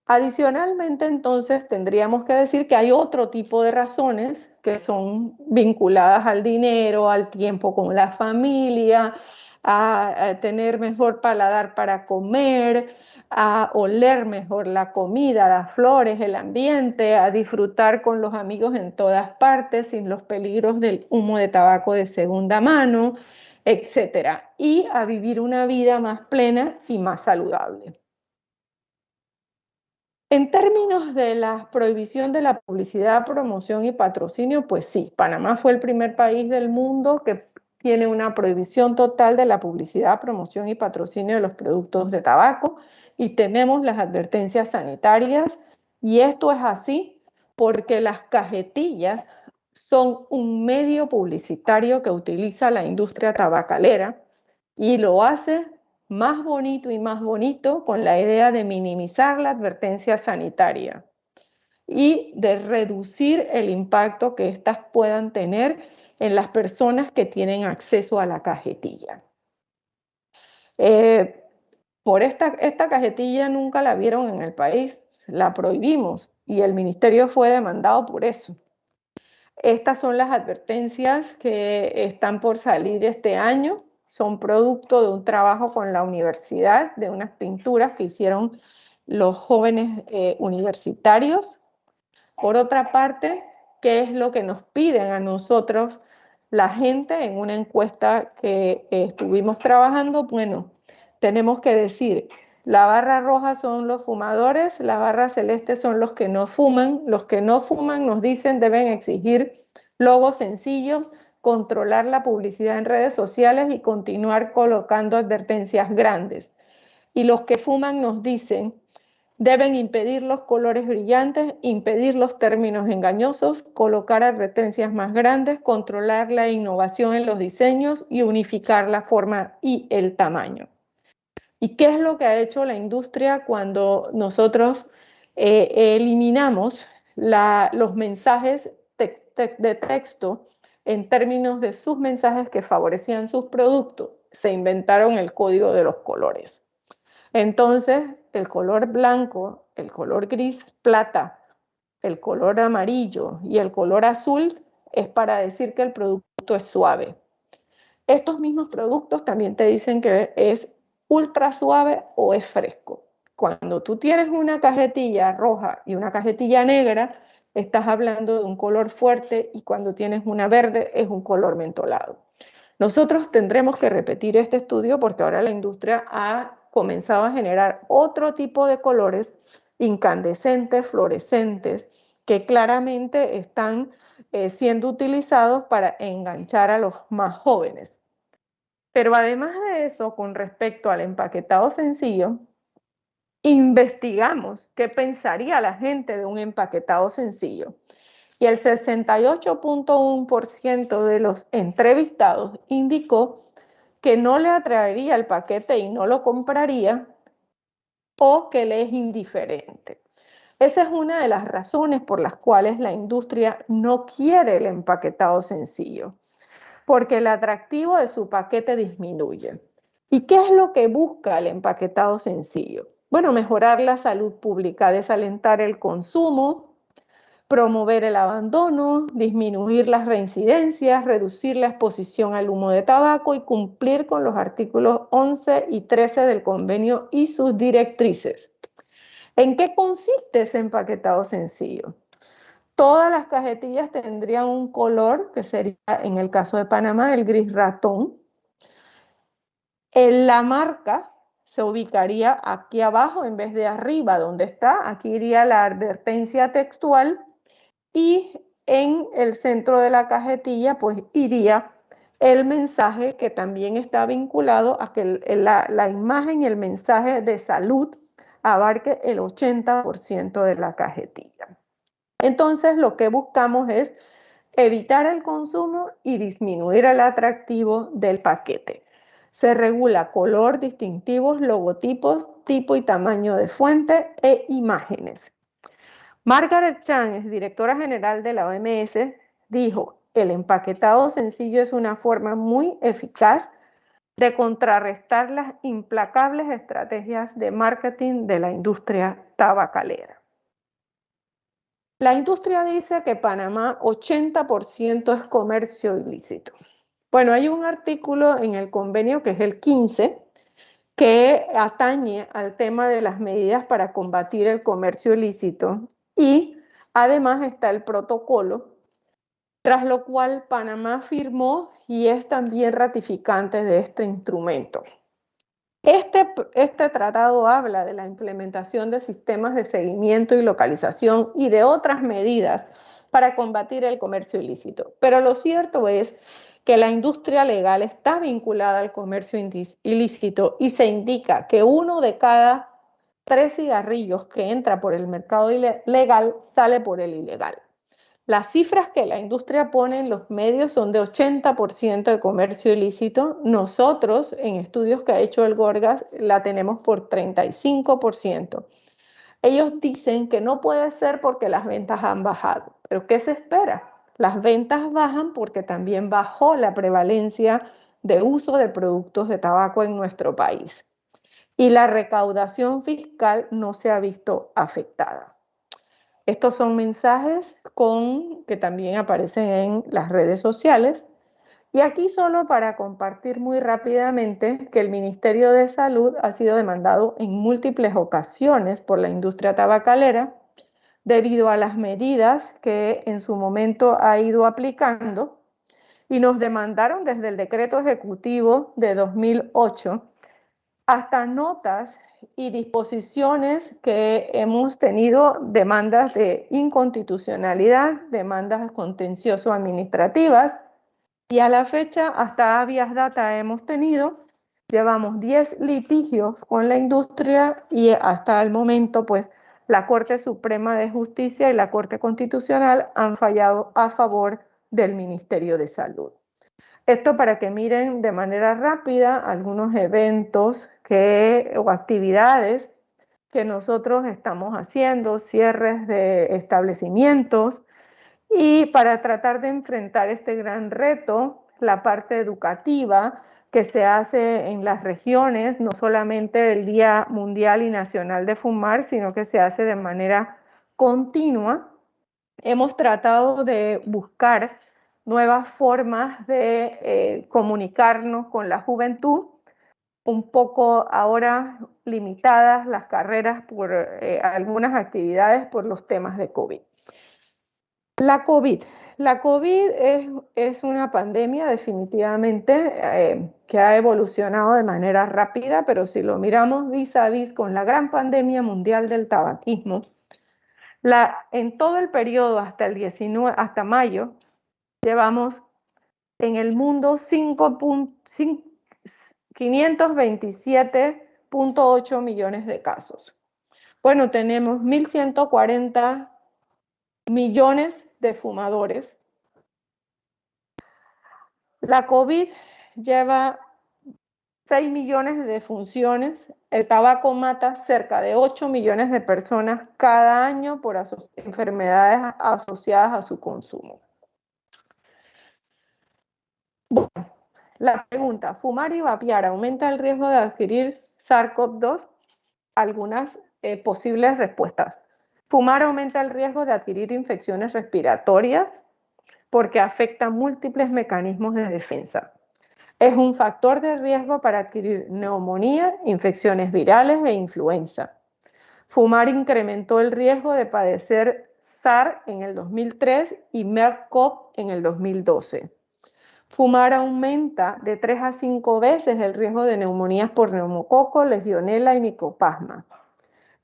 Adicionalmente, entonces, tendríamos que decir que hay otro tipo de razones que son vinculadas al dinero, al tiempo con la familia, a tener mejor paladar para comer, a oler mejor la comida, las flores, el ambiente, a disfrutar con los amigos en todas partes sin los peligros del humo de tabaco de segunda mano, etcétera, y a vivir una vida más plena y más saludable. En términos de la prohibición de la publicidad, promoción y patrocinio, pues sí, Panamá fue el primer país del mundo que tiene una prohibición total de la publicidad, promoción y patrocinio de los productos de tabaco, y tenemos las advertencias sanitarias, y esto es así porque las cajetillas son un medio publicitario que utiliza la industria tabacalera y lo hace más bonito y más bonito con la idea de minimizar la advertencia sanitaria y de reducir el impacto que éstas puedan tener en las personas que tienen acceso a la cajetilla. Por esta cajetilla nunca la vieron en el país, la prohibimos y el ministerio fue demandado por eso. Estas son las advertencias que están por salir este año, son producto de un trabajo con la universidad, de unas pinturas que hicieron los jóvenes universitarios. Por otra parte, ¿qué es lo que nos piden a nosotros la gente en una encuesta que estuvimos trabajando? Bueno, tenemos que decir, la barra roja son los fumadores, la barra celeste son los que no fuman nos dicen deben exigir logos sencillos, controlar la publicidad en redes sociales y continuar colocando advertencias grandes. Y los que fuman nos dicen deben impedir los colores brillantes, impedir los términos engañosos, colocar advertencias más grandes, controlar la innovación en los diseños y unificar la forma y el tamaño. ¿Y qué es lo que ha hecho la industria cuando nosotros eliminamos los mensajes de texto en términos de sus mensajes que favorecían sus productos? Se inventaron el código de los colores. Entonces, el color blanco, el color gris plata, el color amarillo y el color azul es para decir que el producto es suave. Estos mismos productos también te dicen que es ultra suave o es fresco. Cuando tú tienes una cajetilla roja y una cajetilla negra, estás hablando de un color fuerte, y cuando tienes una verde es un color mentolado. Nosotros tendremos que repetir este estudio porque ahora la industria ha comenzado a generar otro tipo de colores incandescentes, fluorescentes, que claramente están siendo utilizados para enganchar a los más jóvenes. Pero además de eso, con respecto al empaquetado sencillo, investigamos qué pensaría la gente de un empaquetado sencillo. Y el 68.1% de los entrevistados indicó que no le atraería el paquete y no lo compraría, o que le es indiferente. Esa es una de las razones por las cuales la industria no quiere el empaquetado sencillo, porque el atractivo de su paquete disminuye. ¿Y qué es lo que busca el empaquetado sencillo? Bueno, mejorar la salud pública, desalentar el consumo, promover el abandono, disminuir las reincidencias, reducir la exposición al humo de tabaco y cumplir con los artículos 11 y 13 del convenio y sus directrices. ¿En qué consiste ese empaquetado sencillo? Todas las cajetillas tendrían un color que sería, en el caso de Panamá, el gris ratón. La marca se ubicaría aquí abajo en vez de arriba donde está. Aquí iría la advertencia textual y en el centro de la cajetilla pues iría el mensaje que también está vinculado a que la imagen y el mensaje de salud abarque el 80% de la cajetilla. Entonces lo que buscamos es evitar el consumo y disminuir el atractivo del paquete. Se regula color, distintivos, logotipos, tipo y tamaño de fuente e imágenes. Margaret Chan, es directora general de la OMS, dijo: el empaquetado sencillo es una forma muy eficaz de contrarrestar las implacables estrategias de marketing de la industria tabacalera. La industria dice que Panamá 80% es comercio ilícito. Bueno, hay un artículo en el convenio que es el 15 que atañe al tema de las medidas para combatir el comercio ilícito, y además está el protocolo, tras lo cual Panamá firmó y es también ratificante de este instrumento. Este tratado habla de la implementación de sistemas de seguimiento y localización y de otras medidas para combatir el comercio ilícito. Pero lo cierto es que la industria legal está vinculada al comercio ilícito y se indica que 1 de cada 3 cigarrillos que entra por el mercado legal sale por el ilegal. Las cifras que la industria pone en los medios son de 80% de comercio ilícito. Nosotros, en estudios que ha hecho el Gorgas, la tenemos por 35%. Ellos dicen que no puede ser porque las ventas han bajado. ¿Pero qué se espera? Las ventas bajan porque también bajó la prevalencia de uso de productos de tabaco en nuestro país. Y la recaudación fiscal no se ha visto afectada. Estos son mensajes que también aparecen en las redes sociales. Y aquí solo para compartir muy rápidamente que el Ministerio de Salud ha sido demandado en múltiples ocasiones por la industria tabacalera debido a las medidas que en su momento ha ido aplicando, y nos demandaron desde el decreto ejecutivo de 2008 hasta notas y disposiciones que hemos tenido demandas de inconstitucionalidad, demandas contencioso-administrativas, y a la fecha hasta habeas data hemos tenido. Llevamos 10 litigios con la industria y hasta el momento pues la Corte Suprema de Justicia y la Corte Constitucional han fallado a favor del Ministerio de Salud. Esto para que miren de manera rápida algunos eventos o actividades que nosotros estamos haciendo, cierres de establecimientos, y para tratar de enfrentar este gran reto, la parte educativa que se hace en las regiones, no solamente el Día Mundial y Nacional de Fumar, sino que se hace de manera continua. Hemos tratado de buscar nuevas formas de comunicarnos con la juventud, un poco ahora limitadas las carreras por algunas actividades por los temas de COVID. La COVID. La COVID es una pandemia definitivamente que ha evolucionado de manera rápida, pero si lo miramos vis a vis con la gran pandemia mundial del tabaquismo, en todo el periodo hasta el 19, hasta mayo, llevamos en el mundo 527.8 millones de casos. Bueno, tenemos 1.140 millones de fumadores. La COVID lleva 6 millones de defunciones. El tabaco mata cerca de 8 millones de personas cada año por enfermedades asociadas a su consumo. Bueno, la pregunta, ¿fumar y vapear aumenta el riesgo de adquirir SARS-CoV-2? Algunas posibles respuestas. Fumar aumenta el riesgo de adquirir infecciones respiratorias porque afecta múltiples mecanismos de defensa. Es un factor de riesgo para adquirir neumonía, infecciones virales e influenza. Fumar incrementó el riesgo de padecer SARS en el 2003 y MERS-CoV en el 2012. Fumar aumenta de 3 a 5 veces el riesgo de neumonías por neumococo, legionela y micoplasma.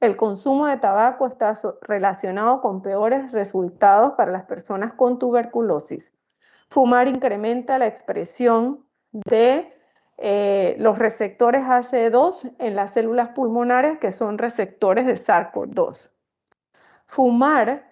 El consumo de tabaco está relacionado con peores resultados para las personas con tuberculosis. Fumar incrementa la expresión de los receptores AC2 en las células pulmonares, que son receptores de SARS-CoV-2. Fumar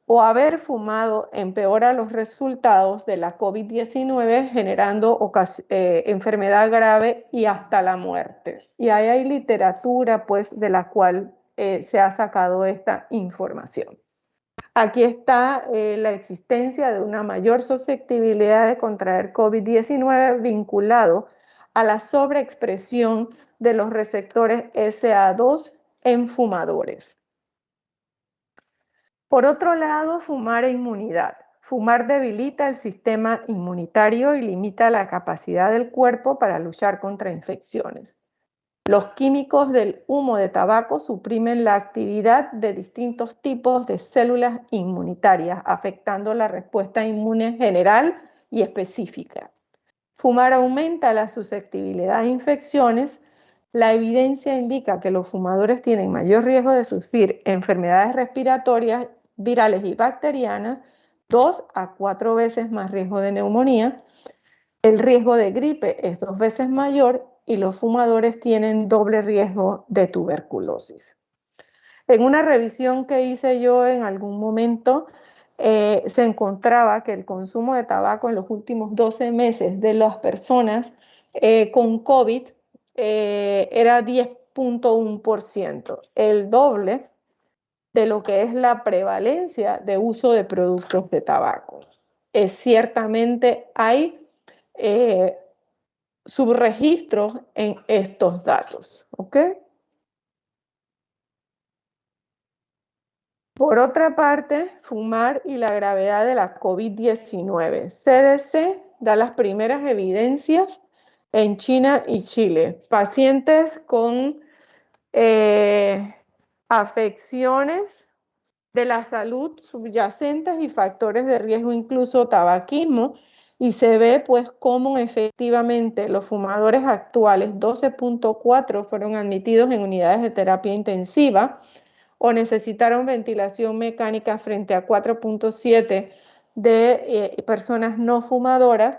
o haber fumado empeora los resultados de la COVID-19, generando enfermedad grave y hasta la muerte. Y ahí hay literatura pues, de la cual se ha sacado esta información. Aquí está la existencia de una mayor susceptibilidad de contraer COVID-19 vinculado a la sobreexpresión de los receptores SA2 en fumadores. Por otro lado, fumar e inmunidad. Fumar debilita el sistema inmunitario y limita la capacidad del cuerpo para luchar contra infecciones. Los químicos del humo de tabaco suprimen la actividad de distintos tipos de células inmunitarias, afectando la respuesta inmune general y específica. Fumar aumenta la susceptibilidad a infecciones. La evidencia indica que los fumadores tienen mayor riesgo de sufrir enfermedades respiratorias, virales y bacterianas, 2 a 4 veces más riesgo de neumonía. El riesgo de gripe es 2 veces mayor y los fumadores tienen doble riesgo de tuberculosis. En una revisión que hice yo en algún momento, se encontraba que el consumo de tabaco en los últimos 12 meses de las personas con COVID era 10,1%, el doble de lo que es la prevalencia de uso de productos de tabaco. Ciertamente hay subregistros en estos datos, ¿ok? Por otra parte, fumar y la gravedad de la COVID-19. CDC da las primeras evidencias en China y Chile. Pacientes con afecciones de la salud subyacentes y factores de riesgo, incluso tabaquismo, y se ve pues cómo efectivamente los fumadores actuales, 12,4 fueron admitidos en unidades de terapia intensiva o necesitaron ventilación mecánica frente a 4,7 de personas no fumadoras.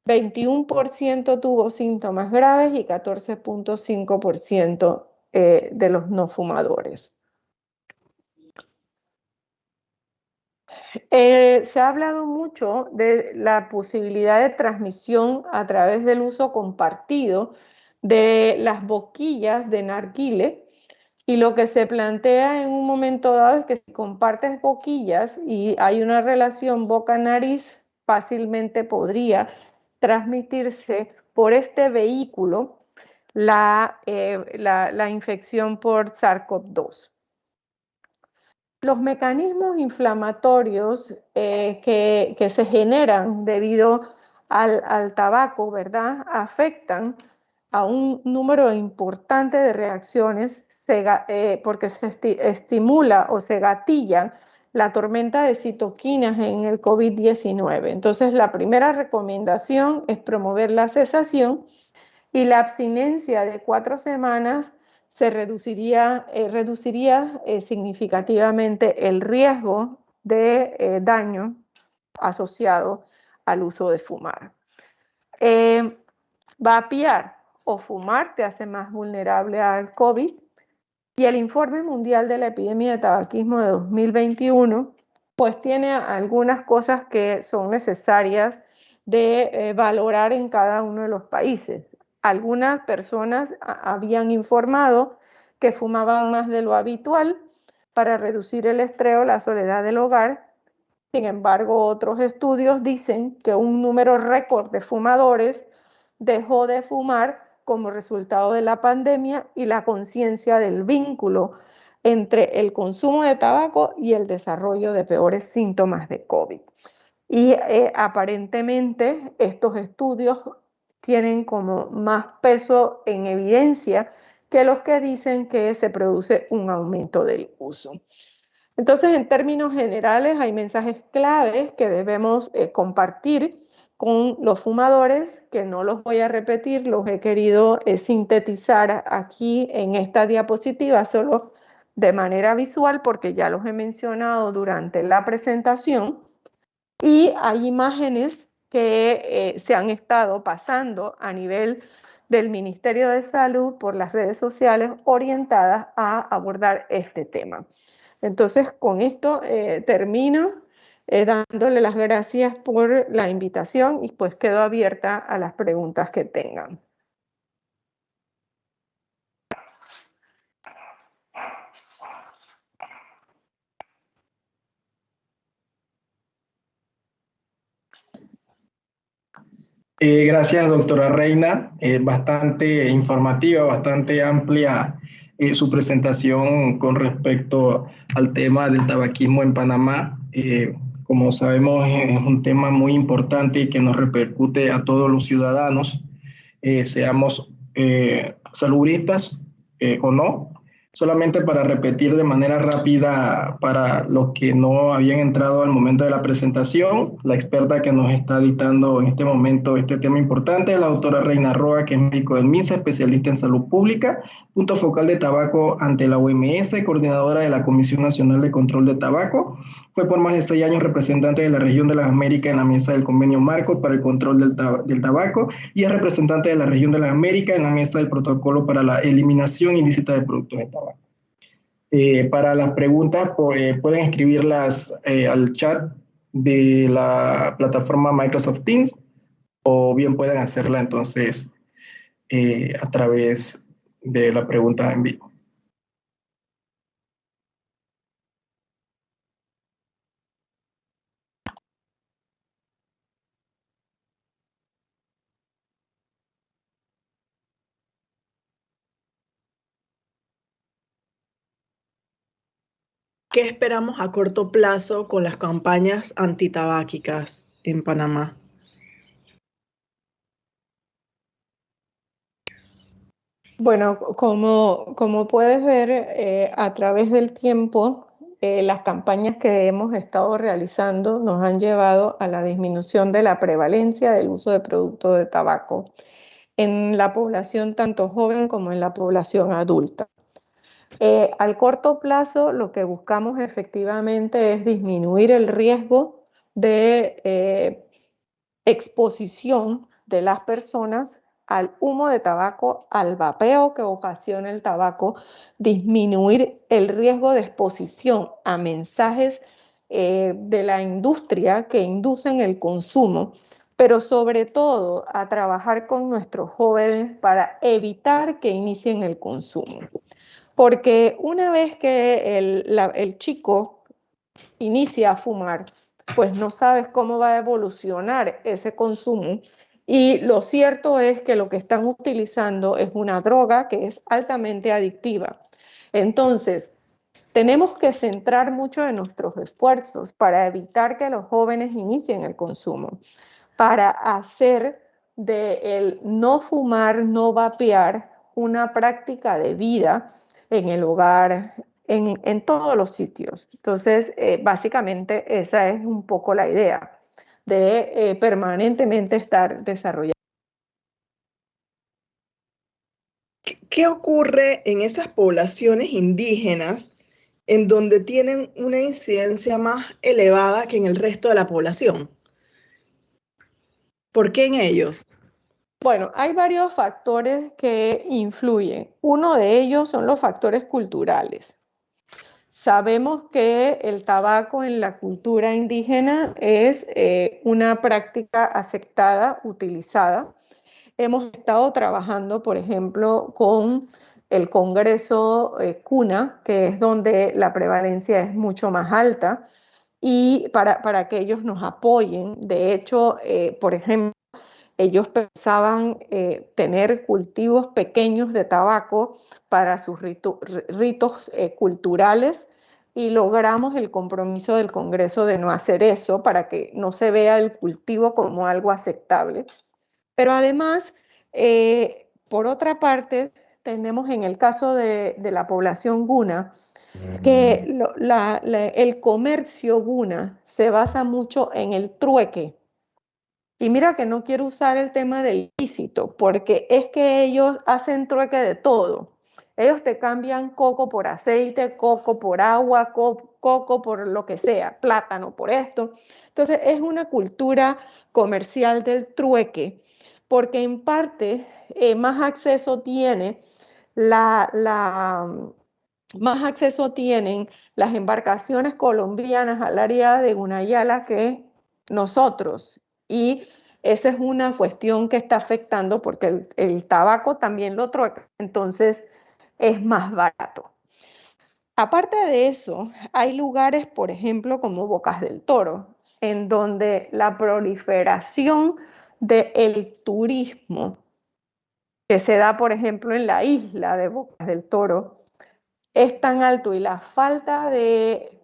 21% tuvo síntomas graves y 14,5% de los no fumadores. Se ha hablado mucho de la posibilidad de transmisión a través del uso compartido de las boquillas de narguilé, y lo que se plantea en un momento dado es que si compartes boquillas y hay una relación boca-nariz, fácilmente podría transmitirse por este vehículo la infección por SARS-CoV-2. Los mecanismos inflamatorios que se generan debido al tabaco, ¿verdad?, afectan a un número importante de reacciones porque se estimula o se gatilla la tormenta de citoquinas en el COVID-19. Entonces, la primera recomendación es promover la cesación y la abstinencia de 4 semanas se reduciría significativamente el riesgo de daño asociado al uso de fumar. Vapear o fumar te hace más vulnerable al COVID, y el Informe Mundial de la Epidemia de Tabaquismo de 2021 pues tiene algunas cosas que son necesarias de valorar en cada uno de los países. Algunas personas habían informado que fumaban más de lo habitual para reducir el estrés o la soledad del hogar. Sin embargo, otros estudios dicen que un número récord de fumadores dejó de fumar como resultado de la pandemia y la conciencia del vínculo entre el consumo de tabaco y el desarrollo de peores síntomas de COVID. Y aparentemente estos estudios tienen como más peso en evidencia que los que dicen que se produce un aumento del uso. Entonces, en términos generales, hay mensajes claves que debemos compartir con los fumadores, que no los voy a repetir, los he querido sintetizar aquí en esta diapositiva solo de manera visual porque ya los he mencionado durante la presentación, y hay imágenes que se han estado pasando a nivel del Ministerio de Salud por las redes sociales orientadas a abordar este tema. Entonces, con esto termino dándole las gracias por la invitación y pues quedo abierta a las preguntas que tengan. Gracias, doctora Reina. Bastante informativa, bastante amplia su presentación con respecto al tema del tabaquismo en Panamá. Como sabemos, es un tema muy importante y que nos repercute a todos los ciudadanos, seamos salubristas o no. Solamente para repetir de manera rápida para los que no habían entrado al momento de la presentación, la experta que nos está dictando en este momento este tema importante es la doctora Reina Roa, que es médico del MINSA, especialista en salud pública, punto focal de tabaco ante la OMS, coordinadora de la Comisión Nacional de Control de Tabaco. Fue por más de 6 años representante de la región de las Américas en la mesa del Convenio Marco para el control del tabaco y es representante de la región de las Américas en la mesa del protocolo para la eliminación ilícita de productos de tabaco. Para las preguntas pueden escribirlas al chat de la plataforma Microsoft Teams o bien pueden hacerla entonces a través de la pregunta en vivo. ¿Qué esperamos a corto plazo con las campañas antitabáquicas en Panamá? Bueno, como puedes ver, a través del tiempo, las campañas que hemos estado realizando nos han llevado a la disminución de la prevalencia del uso de productos de tabaco en la población tanto joven como en la población adulta. Al corto plazo, lo que buscamos efectivamente es disminuir el riesgo de exposición de las personas al humo de tabaco, al vapeo que ocasiona el tabaco, disminuir el riesgo de exposición a mensajes de la industria que inducen el consumo, pero sobre todo a trabajar con nuestros jóvenes para evitar que inicien el consumo. Porque una vez que el chico inicia a fumar, pues no sabes cómo va a evolucionar ese consumo. Y lo cierto es que lo que están utilizando es una droga que es altamente adictiva. Entonces, tenemos que centrar mucho en nuestros esfuerzos para evitar que los jóvenes inicien el consumo, para hacer de el no fumar, no vapear, una práctica de vida en el hogar, en todos los sitios. Entonces, básicamente esa es un poco la idea de permanentemente estar desarrollando. ¿Qué ocurre en esas poblaciones indígenas en donde tienen una incidencia más elevada que en el resto de la población? ¿Por qué en ellos? Bueno, hay varios factores que influyen. Uno de ellos son los factores culturales. Sabemos que el tabaco en la cultura indígena es una práctica aceptada, utilizada. Hemos estado trabajando, por ejemplo, con el Congreso CUNA, que es donde la prevalencia es mucho más alta, y para que ellos nos apoyen. De hecho, por ejemplo, ellos pensaban tener cultivos pequeños de tabaco para sus ritos culturales y logramos el compromiso del Congreso de no hacer eso para que no se vea el cultivo como algo aceptable. Pero además, por otra parte, tenemos en el caso de la población guna, que el comercio guna se basa mucho en el trueque. Y mira que no quiero usar el tema del lícito, porque es que ellos hacen trueque de todo. Ellos te cambian coco por aceite, coco por agua, coco por lo que sea, plátano por esto. Entonces es una cultura comercial del trueque, porque en parte más acceso tiene más acceso tienen las embarcaciones colombianas al área de Gunayala que nosotros. Y esa es una cuestión que está afectando porque el tabaco también lo trueca, entonces es más barato. Aparte de eso, hay lugares, por ejemplo, como Bocas del Toro, en donde la proliferación del turismo que se da, por ejemplo, en la isla de Bocas del Toro, es tan alto y la falta de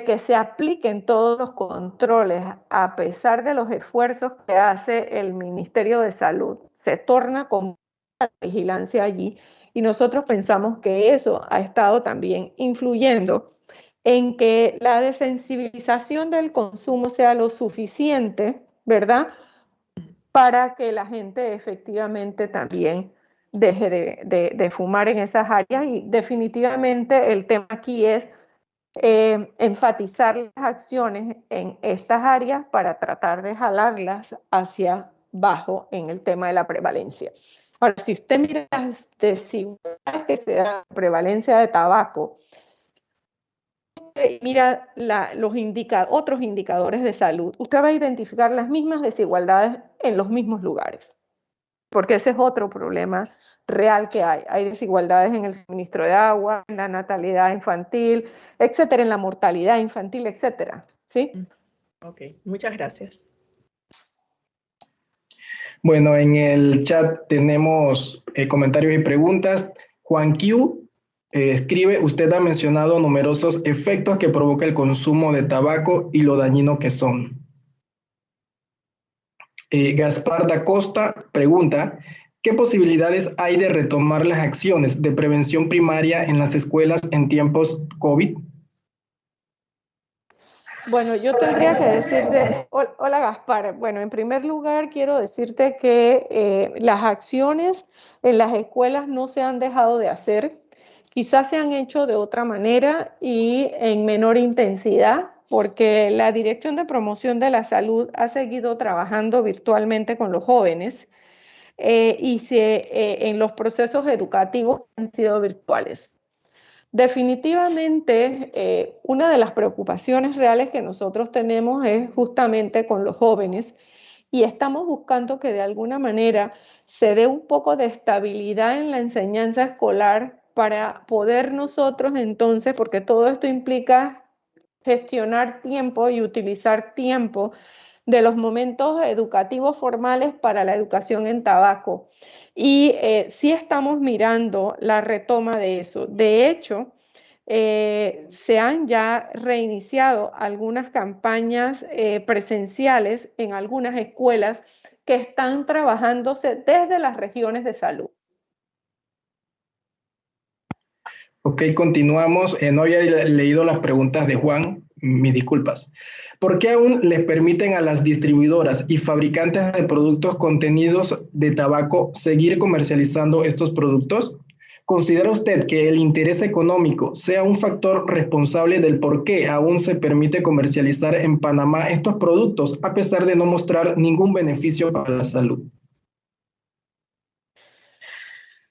que se apliquen todos los controles, a pesar de los esfuerzos que hace el Ministerio de Salud, se torna como la vigilancia allí y nosotros pensamos que eso ha estado también influyendo en que la desensibilización del consumo sea lo suficiente, ¿verdad? Para que la gente efectivamente también deje de fumar en esas áreas y definitivamente el tema aquí es enfatizar las acciones en estas áreas para tratar de jalarlas hacia abajo en el tema de la prevalencia. Ahora, si usted mira las desigualdades que se dan en prevalencia de tabaco, mira otros indicadores de salud, usted va a identificar las mismas desigualdades en los mismos lugares, porque ese es otro problema real que hay. Hay desigualdades en el suministro de agua, en la natalidad infantil, etcétera, en la mortalidad infantil, etcétera. ¿Sí? Ok, muchas gracias. Bueno, en el chat tenemos comentarios y preguntas. Juan Q escribe, usted ha mencionado numerosos efectos que provoca el consumo de tabaco y lo dañino que son. Gaspar da Costa pregunta, ¿qué posibilidades hay de retomar las acciones de prevención primaria en las escuelas en tiempos COVID? Bueno, yo tendría que decirte, hola Gaspar, bueno, en primer lugar quiero decirte que las acciones en las escuelas no se han dejado de hacer, quizás se han hecho de otra manera y en menor intensidad, porque la Dirección de Promoción de la Salud ha seguido trabajando virtualmente con los jóvenes en los procesos educativos han sido virtuales. Definitivamente, una de las preocupaciones reales que nosotros tenemos es justamente con los jóvenes y estamos buscando que de alguna manera se dé un poco de estabilidad en la enseñanza escolar para poder nosotros entonces, porque todo esto implica gestionar tiempo y utilizar tiempo de los momentos educativos formales para la educación en tabaco. Y sí estamos mirando la retoma de eso. De hecho, se han ya reiniciado algunas campañas presenciales en algunas escuelas que están trabajándose desde las regiones de salud. Ok, continuamos. No había leído las preguntas de Juan, mis disculpas. ¿Por qué aún les permiten a las distribuidoras y fabricantes de productos contenidos de tabaco seguir comercializando estos productos? ¿Considera usted que el interés económico sea un factor responsable del por qué aún se permite comercializar en Panamá estos productos a pesar de no mostrar ningún beneficio para la salud?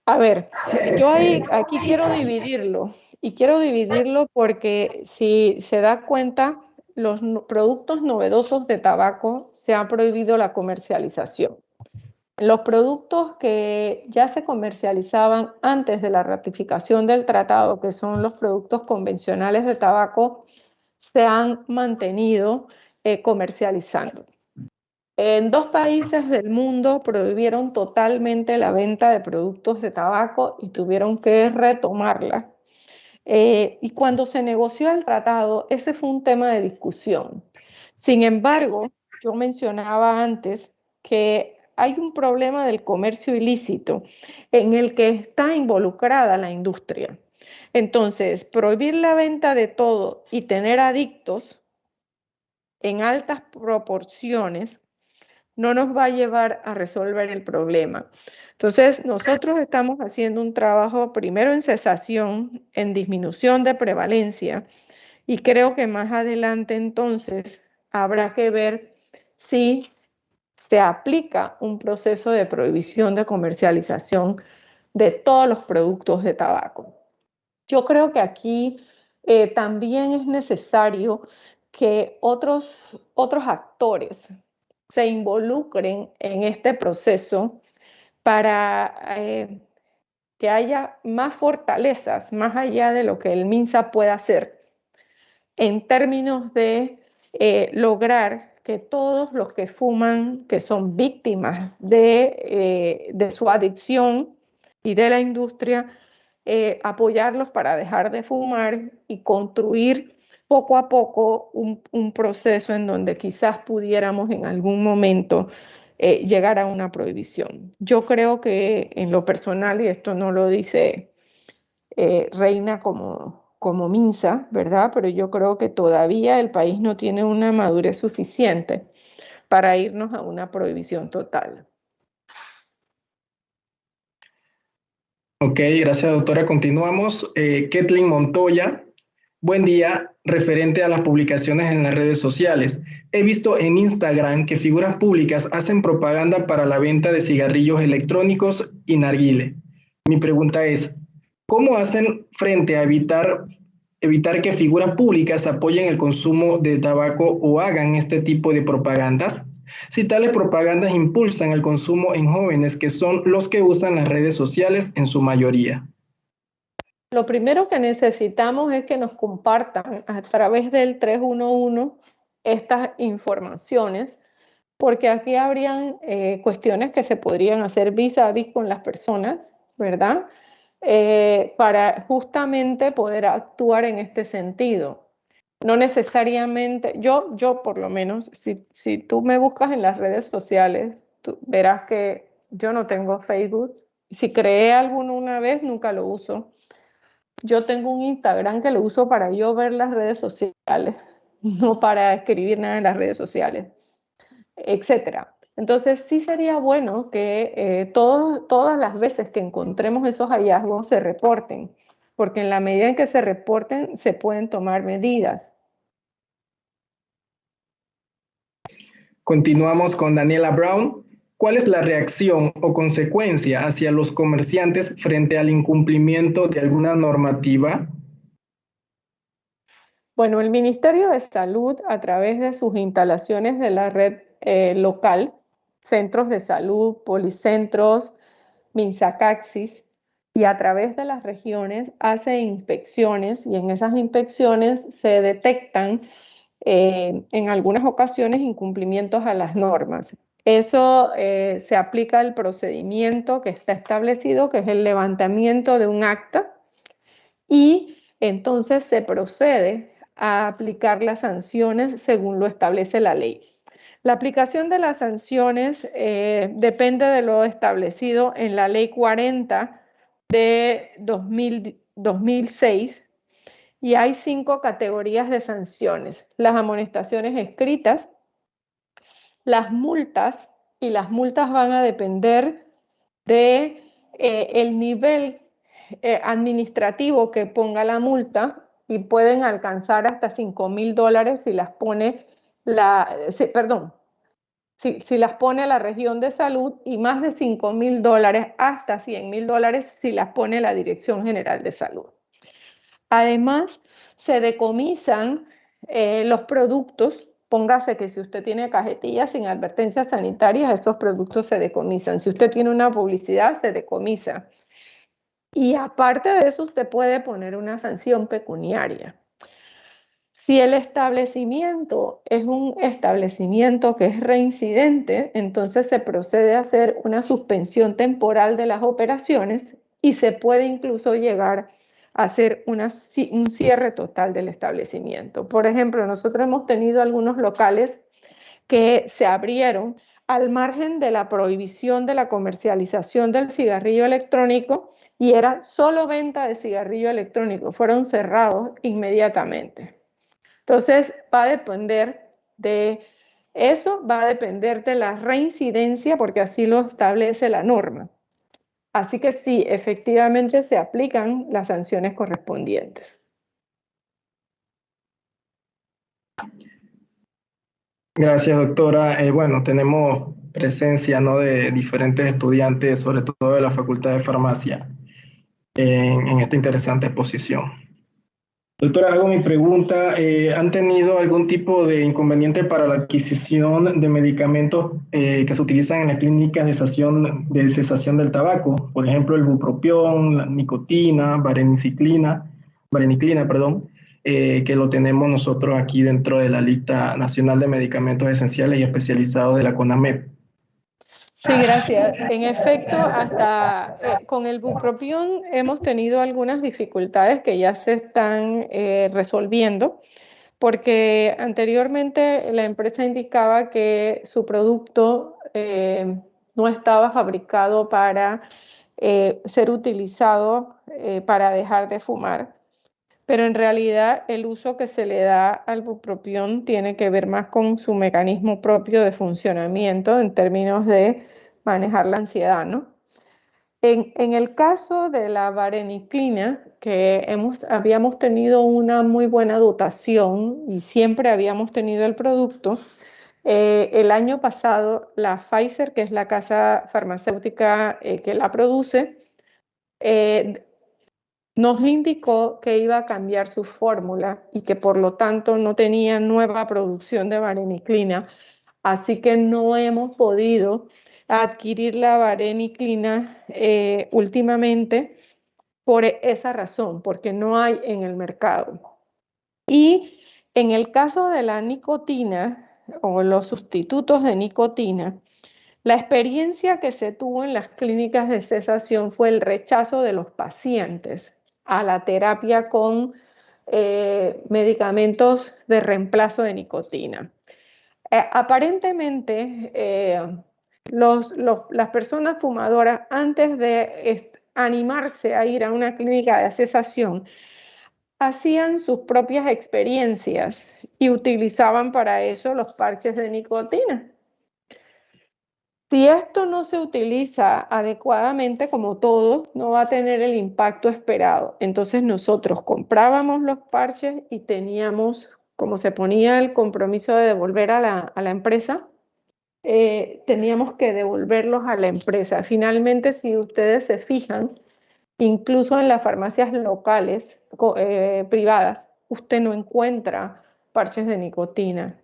A ver, yo aquí quiero dividirlo y quiero dividirlo porque si se da cuenta, los productos novedosos de tabaco se ha prohibido la comercialización. Los productos que ya se comercializaban antes de la ratificación del tratado, que son los productos convencionales de tabaco, se han mantenido comercializando. En 2 países del mundo prohibieron totalmente la venta de productos de tabaco y tuvieron que retomarla. Y cuando se negoció el tratado, ese fue un tema de discusión. Sin embargo, yo mencionaba antes que hay un problema del comercio ilícito en el que está involucrada la industria. Entonces, prohibir la venta de todo y tener adictos en altas proporciones no nos va a llevar a resolver el problema. Entonces, nosotros estamos haciendo un trabajo primero en cesación, en disminución de prevalencia, y creo que más adelante entonces habrá que ver si se aplica un proceso de prohibición de comercialización de todos los productos de tabaco. Yo creo que aquí también es necesario que otros actores se involucren en este proceso para que haya más fortalezas, más allá de lo que el MINSA pueda hacer, en términos de lograr que todos los que fuman, que son víctimas de su adicción y de la industria, apoyarlos para dejar de fumar y construir poco a poco un proceso en donde quizás pudiéramos en algún momento llegar a una prohibición. Yo creo que en lo personal, y esto no lo dice Reina como MINSA, ¿verdad? Pero yo creo que todavía el país no tiene una madurez suficiente para irnos a una prohibición total. Ok, gracias doctora. Continuamos. Kathleen Montoya, buen día. referente a las publicaciones en las redes sociales. He visto en Instagram que figuras públicas hacen propaganda para la venta de cigarrillos electrónicos y narguile. Mi pregunta es, ¿cómo hacen frente a evitar que figuras públicas apoyen el consumo de tabaco o hagan este tipo de propagandas? Si tales propagandas impulsan el consumo en jóvenes que son los que usan las redes sociales en su mayoría. Lo primero que necesitamos es que nos compartan a través del 311 estas informaciones, porque aquí habrían cuestiones que se podrían hacer vis a vis con las personas, ¿verdad? Para justamente poder actuar en este sentido. No necesariamente, yo por lo menos, si tú me buscas en las redes sociales, tú verás que yo no tengo Facebook. Si creé alguno una vez, nunca lo uso. Yo tengo un Instagram que lo uso para yo ver las redes sociales, no para escribir nada en las redes sociales, etcétera. Entonces sí sería bueno que todas las veces que encontremos esos hallazgos se reporten, porque en la medida en que se reporten se pueden tomar medidas. Continuamos con Daniela Brown. ¿Cuál es la reacción o consecuencia hacia los comerciantes frente al incumplimiento de alguna normativa? Bueno, el Ministerio de Salud, a través de sus instalaciones de la red local, centros de salud, policentros, MINSACAXIS, y a través de las regiones hace inspecciones y en esas inspecciones se detectan en algunas ocasiones incumplimientos a las normas. Eso se aplica al procedimiento que está establecido, que es el levantamiento de un acta, y entonces se procede a aplicar las sanciones según lo establece la ley. La aplicación de las sanciones depende de lo establecido en la Ley 40 de 2006 y hay 5 categorías de sanciones: las amonestaciones escritas, las multas, y las multas van a depender de el nivel administrativo que ponga la multa, y pueden alcanzar hasta $5,000 si las pone si las pone la región de salud, y más de $5,000 hasta $100,000 si las pone la Dirección General de Salud. Además, se decomisan los productos. Póngase que si usted tiene cajetillas sin advertencias sanitarias, estos productos se decomisan. Si usted tiene una publicidad, se decomisa. Y aparte de eso, usted puede poner una sanción pecuniaria. Si el establecimiento es un establecimiento que es reincidente, entonces se procede a hacer una suspensión temporal de las operaciones y se puede incluso llegar a hacer un cierre total del establecimiento. Por ejemplo, nosotros hemos tenido algunos locales que se abrieron al margen de la prohibición de la comercialización del cigarrillo electrónico y era solo venta de cigarrillo electrónico. Fueron cerrados inmediatamente. Entonces, va a depender de eso, va a depender de la reincidencia, porque así lo establece la norma. Así que sí, efectivamente se aplican las sanciones correspondientes. Gracias, doctora. Bueno, tenemos presencia, ¿no?, de diferentes estudiantes, sobre todo de la Facultad de Farmacia, en esta interesante exposición. Doctora, hago mi pregunta. ¿Han tenido algún tipo de inconveniente para la adquisición de medicamentos que se utilizan en las clínicas de cesación del tabaco? Por ejemplo, el bupropión, la nicotina, vareniclina, que lo tenemos nosotros aquí dentro de la lista nacional de medicamentos esenciales y especializados de la CONAMEP. Sí, gracias. En efecto, hasta con el bupropión hemos tenido algunas dificultades que ya se están resolviendo, porque anteriormente la empresa indicaba que su producto no estaba fabricado para ser utilizado para dejar de fumar, pero en realidad el uso que se le da al bupropión tiene que ver más con su mecanismo propio de funcionamiento en términos de manejar la ansiedad, ¿no? En el caso de la vareniclina, que habíamos tenido una muy buena dotación y siempre habíamos tenido el producto, el año pasado la Pfizer, que es la casa farmacéutica que la produce, nos indicó que iba a cambiar su fórmula y que por lo tanto no tenía nueva producción de vareniclina, así que no hemos podido adquirir la vareniclina últimamente por esa razón, porque no hay en el mercado. Y en el caso de la nicotina o los sustitutos de nicotina, la experiencia que se tuvo en las clínicas de cesación fue el rechazo de los pacientes a la terapia con medicamentos de reemplazo de nicotina. Aparentemente, las personas fumadoras, antes de animarse a ir a una clínica de cesación, hacían sus propias experiencias y utilizaban para eso los parches de nicotina. Si esto no se utiliza adecuadamente, como todo, no va a tener el impacto esperado. Entonces nosotros comprábamos los parches y teníamos, como se ponía el compromiso de devolver a la empresa, teníamos que devolverlos a la empresa. Finalmente, si ustedes se fijan, incluso en las farmacias locales, privadas, usted no encuentra parches de nicotina.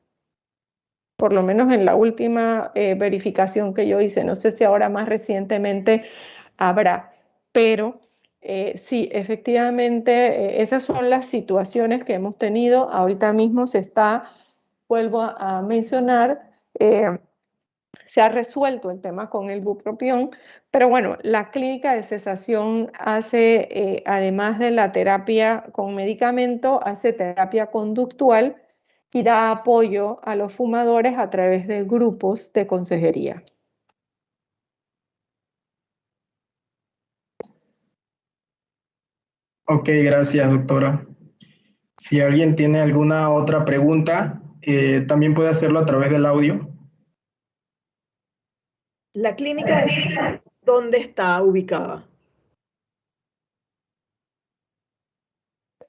Por lo menos en la última verificación que yo hice, no sé si ahora más recientemente habrá, pero sí, efectivamente, esas son las situaciones que hemos tenido. Ahorita mismo se está, vuelvo a mencionar, se ha resuelto el tema con el bupropión, pero bueno, la clínica de cesación hace, además de la terapia con medicamento, hace terapia conductual y da apoyo a los fumadores a través de grupos de consejería. Ok, gracias, doctora. Si alguien tiene alguna otra pregunta, también puede hacerlo a través del audio. ¿La clínica de cesación dónde está ubicada?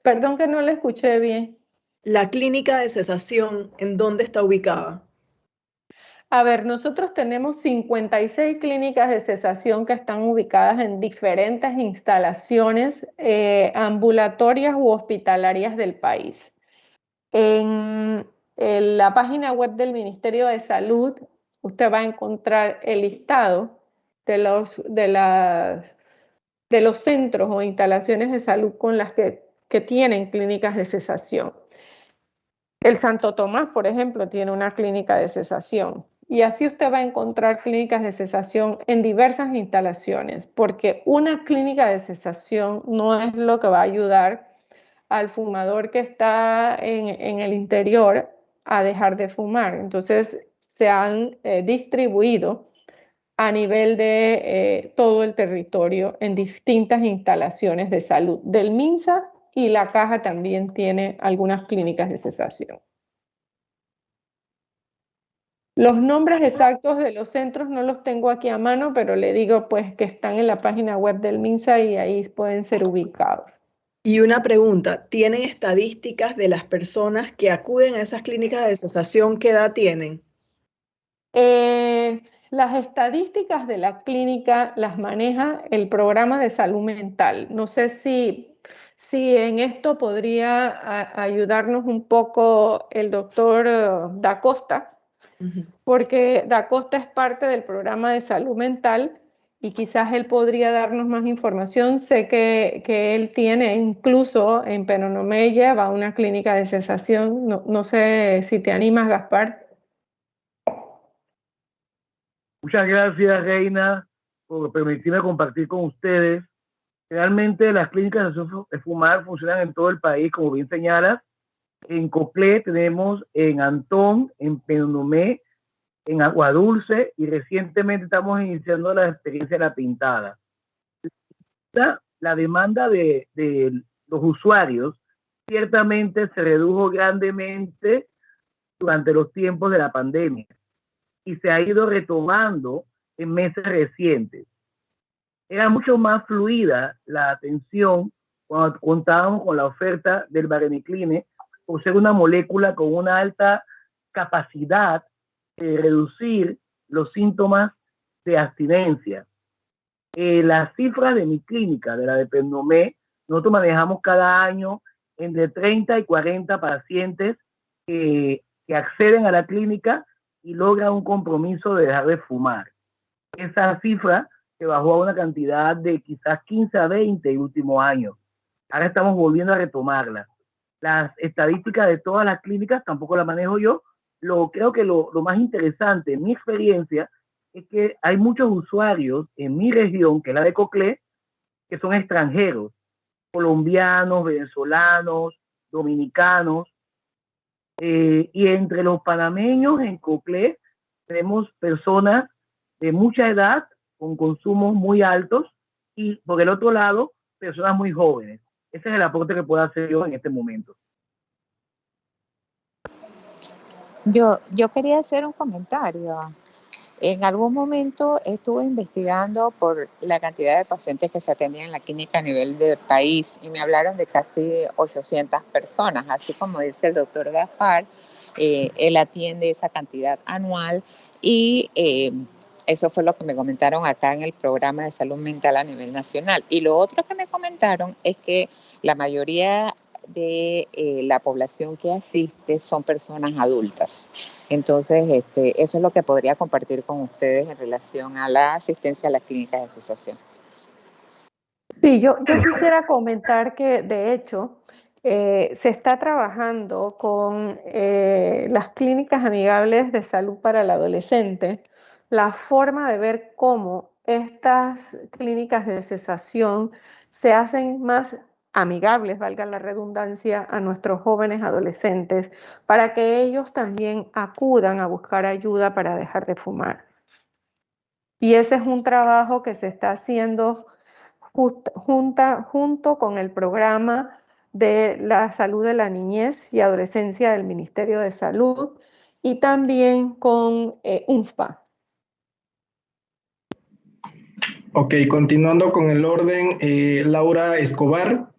Perdón que no le escuché bien. La clínica de cesación, ¿en dónde está ubicada? A ver, nosotros tenemos 56 clínicas de cesación que están ubicadas en diferentes instalaciones ambulatorias u hospitalarias del país. En la página web del Ministerio de Salud, usted va a encontrar el listado de los centros o instalaciones de salud con las que tienen clínicas de cesación. El Santo Tomás, por ejemplo, tiene una clínica de cesación. Y así usted va a encontrar clínicas de cesación en diversas instalaciones, porque una clínica de cesación no es lo que va a ayudar al fumador que está en el interior a dejar de fumar. Entonces, se han distribuido a nivel de todo el territorio en distintas instalaciones de salud del MINSA, y la Caja también tiene algunas clínicas de cesación. Los nombres exactos de los centros no los tengo aquí a mano, pero le digo pues que están en la página web del MINSA y ahí pueden ser ubicados. Y una pregunta, ¿tienen estadísticas de las personas que acuden a esas clínicas de cesación? ¿Qué edad tienen? Las estadísticas de la clínica las maneja el programa de salud mental. No sé si en esto podría ayudarnos un poco el doctor Da Costa, porque Da Costa es parte del programa de salud mental y quizás él podría darnos más información. Sé que él tiene, incluso en Penonomé lleva una clínica de cesación. No sé si te animas, Gaspar. Muchas gracias, Reina, por permitirme compartir con ustedes. Realmente las clínicas de fumar funcionan en todo el país, como bien señalas. En Coclé tenemos, en Antón, en Penonomé, en Aguadulce, y recientemente estamos iniciando la experiencia de La Pintada. La demanda de los usuarios ciertamente se redujo grandemente durante los tiempos de la pandemia y se ha ido retomando en meses recientes. era mucho más fluida la atención cuando contábamos con la oferta del varenicline, por ser una molécula con una alta capacidad de reducir los síntomas de abstinencia. Las cifras de mi clínica, de la de Pernome, nosotros manejamos cada año entre 30 y 40 pacientes que acceden a la clínica y logran un compromiso de dejar de fumar. Esa cifra se bajó a una cantidad de quizás 15 a 20 el último año. Ahora estamos volviendo a retomarla. Las estadísticas de todas las clínicas tampoco las manejo yo. Creo que lo más interesante en mi experiencia es que hay muchos usuarios en mi región, que es la de Coclé, que son extranjeros, colombianos, venezolanos, dominicanos, y entre los panameños en Coclé tenemos personas de mucha edad con consumos muy altos y por el otro lado personas muy jóvenes. Ese es el aporte que puedo hacer yo en este momento. Yo quería hacer un comentario. En algún momento estuve investigando por la cantidad de pacientes que se atendían en la clínica a nivel del país y me hablaron de casi 800 personas, así como dice el doctor Gaspar, él atiende esa cantidad anual y eso fue lo que me comentaron acá en el programa de salud mental a nivel nacional. Y lo otro que me comentaron es que la mayoría de la población que asiste son personas adultas. Entonces, eso es lo que podría compartir con ustedes en relación a la asistencia a las clínicas de cesación. Sí, yo quisiera comentar que de hecho se está trabajando con las clínicas amigables de salud para el adolescente, la forma de ver cómo estas clínicas de cesación se hacen más amigables, valga la redundancia, a nuestros jóvenes adolescentes, para que ellos también acudan a buscar ayuda para dejar de fumar. Y ese es un trabajo que se está haciendo junto con el programa de la salud de la niñez y adolescencia del Ministerio de Salud y también con UNFPA. Ok, continuando con el orden, Laura Escobar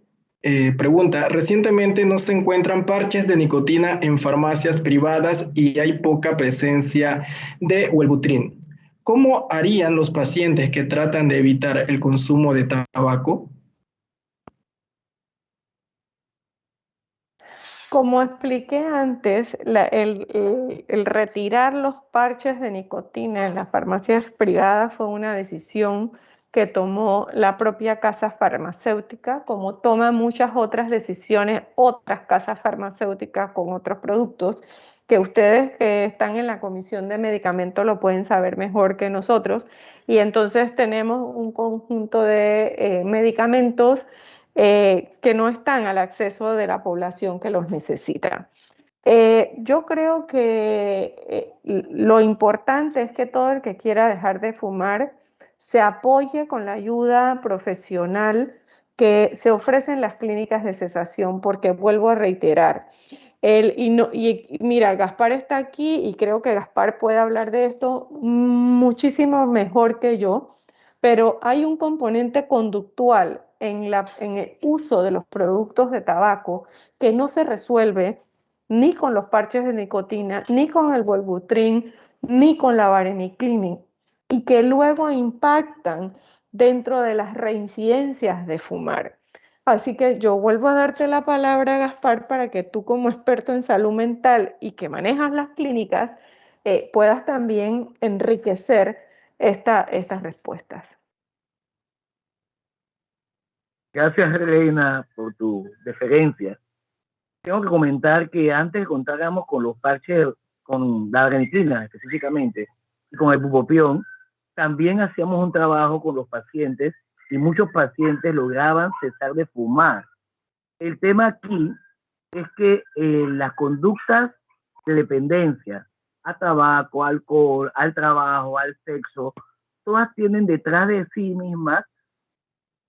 pregunta, recientemente no se encuentran parches de nicotina en farmacias privadas y hay poca presencia de Wellbutrin. ¿Cómo harían los pacientes que tratan de evitar el consumo de tabaco? Como expliqué antes, el retirar los parches de nicotina en las farmacias privadas fue una decisión que tomó la propia casa farmacéutica, como toma muchas otras decisiones otras casas farmacéuticas con otros productos, que ustedes que están en la Comisión de Medicamentos lo pueden saber mejor que nosotros. Y entonces tenemos un conjunto de medicamentos que no están al acceso de la población que los necesita. Yo creo que lo importante es que todo el que quiera dejar de fumar se apoye con la ayuda profesional que se ofrece en las clínicas de cesación, porque vuelvo a reiterar, mira, Gaspar está aquí y creo que Gaspar puede hablar de esto muchísimo mejor que yo, pero hay un componente conductual en el uso de los productos de tabaco que no se resuelve ni con los parches de nicotina, ni con el Wellbutrin, ni con la varenicline, y que luego impactan dentro de las reincidencias de fumar. Así que yo vuelvo a darte la palabra, Gaspar, para que tú como experto en salud mental y que manejas las clínicas, puedas también enriquecer estas respuestas. Gracias, Reina, por tu deferencia. Tengo que comentar que antes contáramos con los parches, con la vareniclina específicamente, y con el bupropión, también hacíamos un trabajo con los pacientes y muchos pacientes lograban cesar de fumar. El tema aquí es que las conductas de dependencia a tabaco, alcohol, al trabajo, al sexo, todas tienen detrás de sí mismas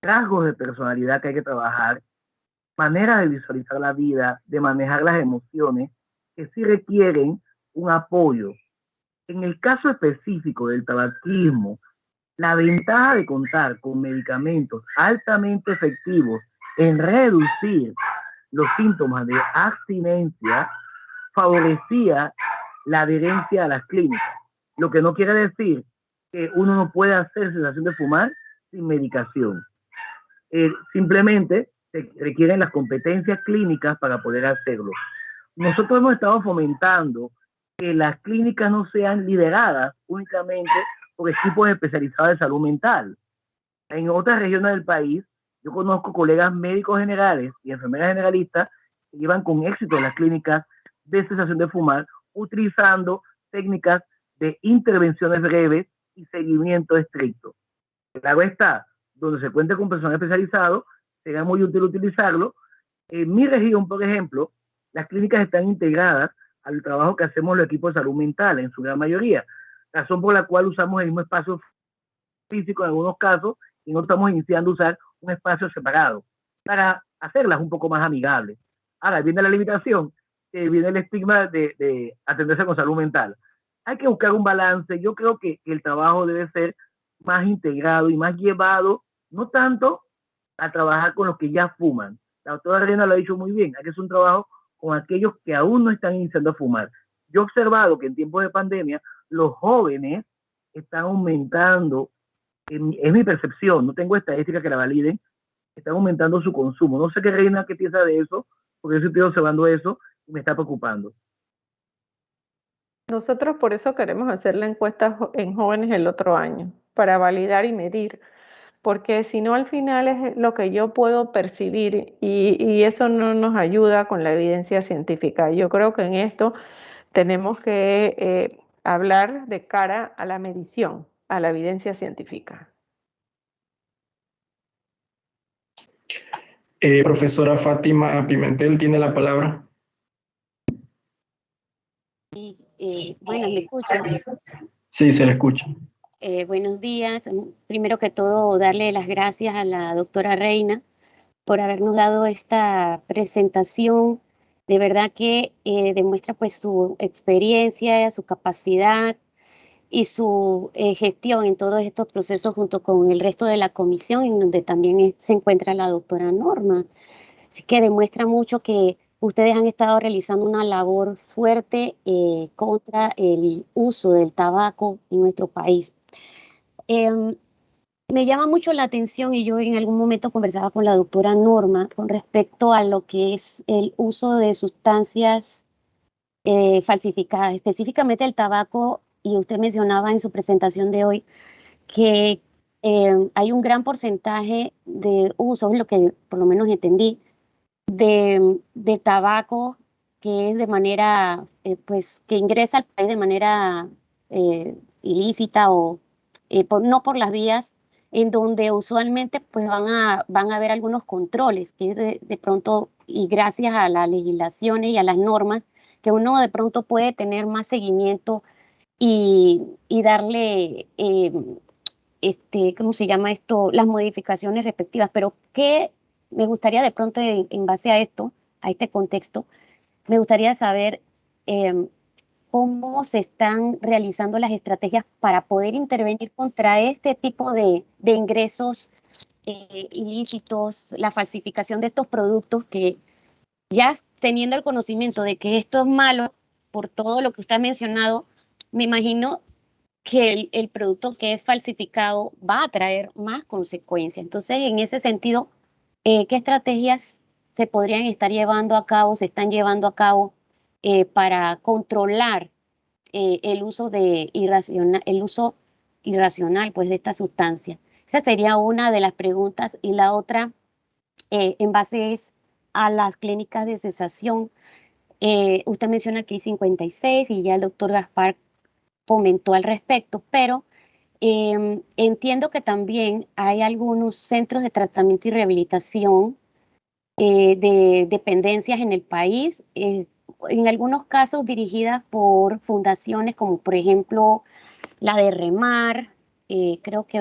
rasgos de personalidad que hay que trabajar, maneras de visualizar la vida, de manejar las emociones, que sí requieren un apoyo. En el caso específico del tabaquismo, La ventaja de contar con medicamentos altamente efectivos en reducir los síntomas de abstinencia favorecía la adherencia a las clínicas, lo que no quiere decir que uno no puede hacer cesación de fumar sin medicación. Simplemente se requieren las competencias clínicas para poder hacerlo. Nosotros hemos estado fomentando que las clínicas no sean lideradas únicamente por equipos especializados de salud mental. En otras regiones del país, yo conozco colegas médicos generales y enfermeras generalistas que llevan con éxito las clínicas de cesación de fumar, utilizando técnicas de intervenciones breves y seguimiento estricto. Claro está, donde se cuente con personal especializado, será muy útil utilizarlo. En mi región, por ejemplo, las clínicas están integradas al trabajo que hacemos los equipos de salud mental, en su gran mayoría, razón por la cual usamos el mismo espacio físico en algunos casos y no estamos iniciando a usar un espacio separado para hacerlas un poco más amigables. Ahora viene la limitación, viene el estigma de atenderse con salud mental. Hay que buscar un balance. Yo creo que el trabajo debe ser más integrado y más llevado, no tanto a trabajar con los que ya fuman. La doctora Reina lo ha dicho muy bien, hay que hacer un trabajo con aquellos que aún no están iniciando a fumar. Yo he observado que en tiempos de pandemia los jóvenes están aumentando, es mi percepción, no tengo estadísticas que la validen, están aumentando su consumo. No sé qué Reina, qué piensa de eso, porque yo estoy observando eso y me está preocupando. Nosotros por eso queremos hacer la encuesta en jóvenes el otro año, para validar y medir, porque si no al final es lo que yo puedo percibir y eso no nos ayuda con la evidencia científica. Yo creo que en esto tenemos que hablar de cara a la medición, a la evidencia científica. Profesora Fátima Pimentel tiene la palabra. Bueno, ¿me escuchan? Sí, se le escucha. Buenos días. Primero que todo, darle las gracias a la doctora Reina por habernos dado esta presentación. De verdad que demuestra pues su experiencia, su capacidad y su gestión en todos estos procesos junto con el resto de la comisión, en donde también se encuentra la doctora Norma. Así que demuestra mucho que ustedes han estado realizando una labor fuerte contra el uso del tabaco en nuestro país. Me llama mucho la atención, y yo en algún momento conversaba con la doctora Norma con respecto a lo que es el uso de sustancias falsificadas, específicamente el tabaco, y usted mencionaba en su presentación de hoy que hay un gran porcentaje de uso, es lo que por lo menos entendí, de tabaco que es de manera, pues, que ingresa al país de manera ilícita o no por las vías en donde usualmente pues van a haber algunos controles, que es de pronto, y gracias a las legislaciones y a las normas, que uno de pronto puede tener más seguimiento y darle, ¿cómo se llama esto? Las modificaciones respectivas. Pero ¿qué me gustaría de pronto en base a esto, a este contexto, me gustaría saber cómo se están realizando las estrategias para poder intervenir contra este tipo de ingresos ilícitos, la falsificación de estos productos, que ya teniendo el conocimiento de que esto es malo por todo lo que usted ha mencionado, me imagino que el producto que es falsificado va a traer más consecuencias. Entonces, en ese sentido, ¿qué estrategias se podrían estar llevando a cabo, se están llevando a cabo para controlar el uso irracional pues, de esta sustancia? Esa sería una de las preguntas. Y la otra, en base a las clínicas de cesación. Usted menciona que hay 56 y ya el doctor Gaspar comentó al respecto, pero entiendo que también hay algunos centros de tratamiento y rehabilitación de dependencias en el país, en algunos casos dirigidas por fundaciones como por ejemplo la de Remar, creo que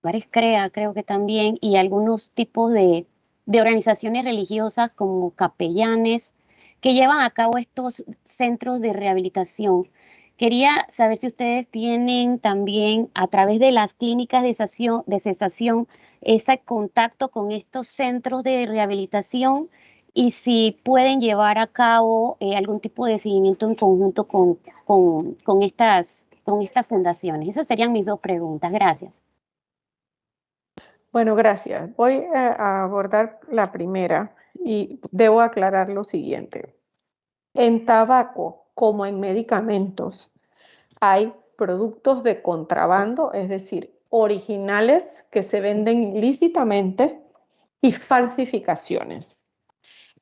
Bares Crea, creo que también, y algunos tipos de organizaciones religiosas como capellanes que llevan a cabo estos centros de rehabilitación. Quería saber si ustedes tienen también a través de las clínicas de cesación ese contacto con estos centros de rehabilitación y si pueden llevar a cabo algún tipo de seguimiento en conjunto con estas fundaciones. Esas serían mis dos preguntas. Gracias. Bueno, gracias. Voy a abordar la primera y debo aclarar lo siguiente. En tabaco, como en medicamentos, hay productos de contrabando, es decir, originales que se venden ilícitamente y falsificaciones.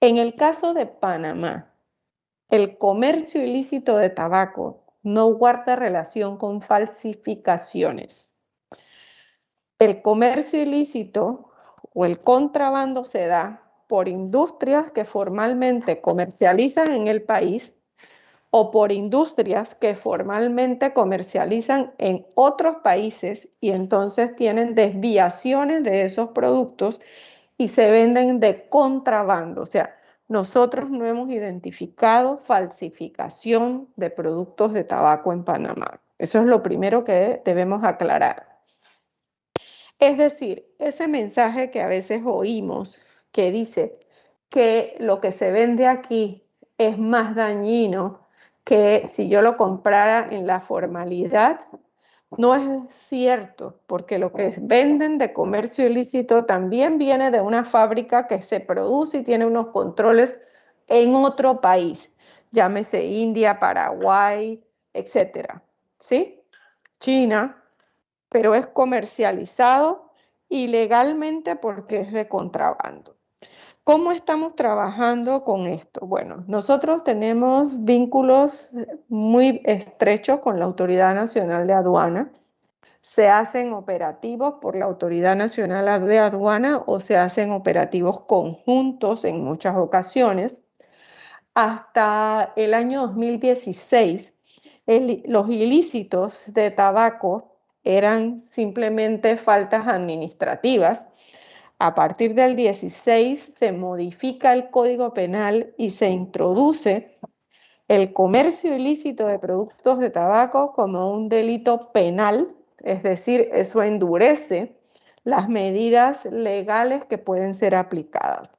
En el caso de Panamá, el comercio ilícito de tabaco no guarda relación con falsificaciones. El comercio ilícito o el contrabando se da por industrias que formalmente comercializan en el país o por industrias que formalmente comercializan en otros países y entonces tienen desviaciones de esos productos y se venden de contrabando. O sea, nosotros no hemos identificado falsificación de productos de tabaco en Panamá. Eso es lo primero que debemos aclarar. Es decir, ese mensaje que a veces oímos que dice que lo que se vende aquí es más dañino que si yo lo comprara en la formalidad, no es cierto, porque lo que venden de comercio ilícito también viene de una fábrica que se produce y tiene unos controles en otro país, llámese India, Paraguay, etcétera, ¿sí? China, pero es comercializado ilegalmente porque es de contrabando. ¿Cómo estamos trabajando con esto? Bueno, nosotros tenemos vínculos muy estrechos con la Autoridad Nacional de Aduana. Se hacen operativos por la Autoridad Nacional de Aduana o se hacen operativos conjuntos en muchas ocasiones. Hasta el año 2016, los ilícitos de tabaco eran simplemente faltas administrativas. A partir del 16 se modifica el Código Penal y se introduce el comercio ilícito de productos de tabaco como un delito penal, es decir, eso endurece las medidas legales que pueden ser aplicadas.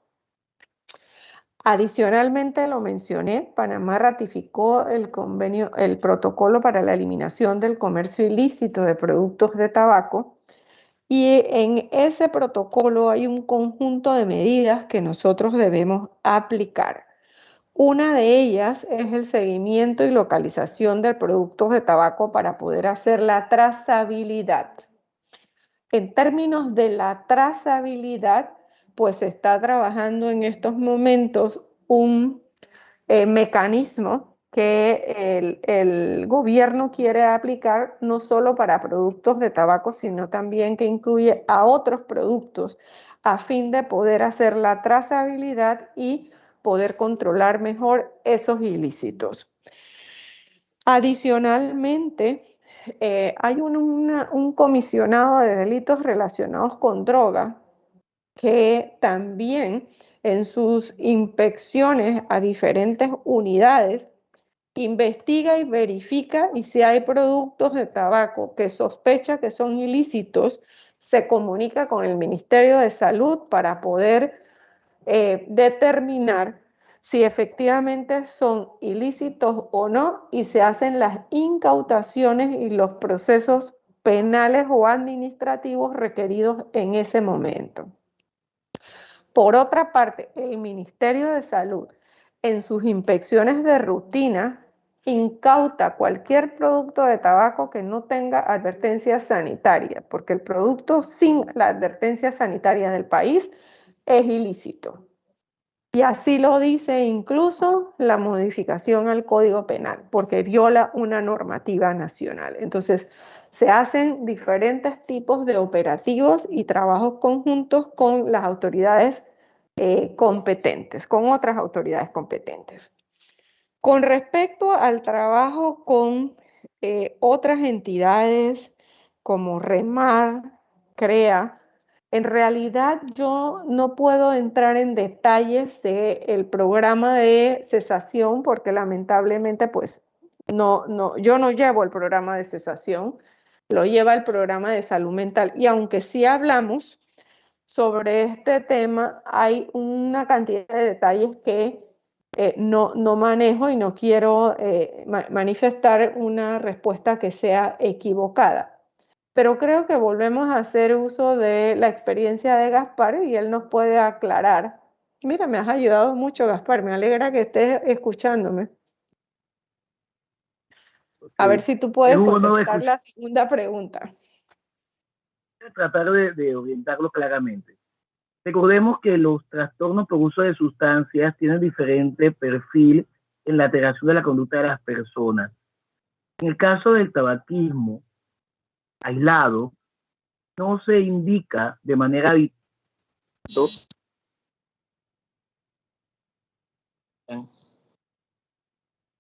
Adicionalmente, lo mencioné, Panamá ratificó el protocolo para la eliminación del comercio ilícito de productos de tabaco y en ese protocolo hay un conjunto de medidas que nosotros debemos aplicar. Una de ellas es el seguimiento y localización de productos de tabaco para poder hacer la trazabilidad. En términos de la trazabilidad, pues se está trabajando en estos momentos un mecanismo que el gobierno quiere aplicar no solo para productos de tabaco, sino también que incluye a otros productos a fin de poder hacer la trazabilidad y poder controlar mejor esos ilícitos. Adicionalmente, hay un comisionado de delitos relacionados con droga que también en sus inspecciones a diferentes unidades investiga y verifica y si hay productos de tabaco que sospecha que son ilícitos, se comunica con el Ministerio de Salud para poder determinar si efectivamente son ilícitos o no y se hacen las incautaciones y los procesos penales o administrativos requeridos en ese momento. Por otra parte, el Ministerio de Salud, en sus inspecciones de rutina, incauta cualquier producto de tabaco que no tenga advertencia sanitaria, porque el producto sin la advertencia sanitaria del país es ilícito. Y así lo dice incluso la modificación al Código Penal, porque viola una normativa nacional. Entonces, se hacen diferentes tipos de operativos y trabajos conjuntos con las autoridades competentes, con otras autoridades competentes. Con respecto al trabajo con otras entidades como REMAR, CREA, en realidad yo no puedo entrar en detalles del programa de cesación porque lamentablemente pues yo no llevo el programa de cesación, lo lleva el programa de salud mental. Y aunque sí hablamos sobre este tema, hay una cantidad de detalles que no manejo y no quiero manifestar una respuesta que sea equivocada. Pero creo que volvemos a hacer uso de la experiencia de Gaspar y él nos puede aclarar. Mira, me has ayudado mucho, Gaspar, me alegra que estés escuchándome. A ver si tú puedes contestar la segunda pregunta. Tratar de orientarlo claramente. Recordemos que los trastornos por uso de sustancias tienen diferente perfil en la alteración de la conducta de las personas. En el caso del tabaquismo aislado, no se indica de manera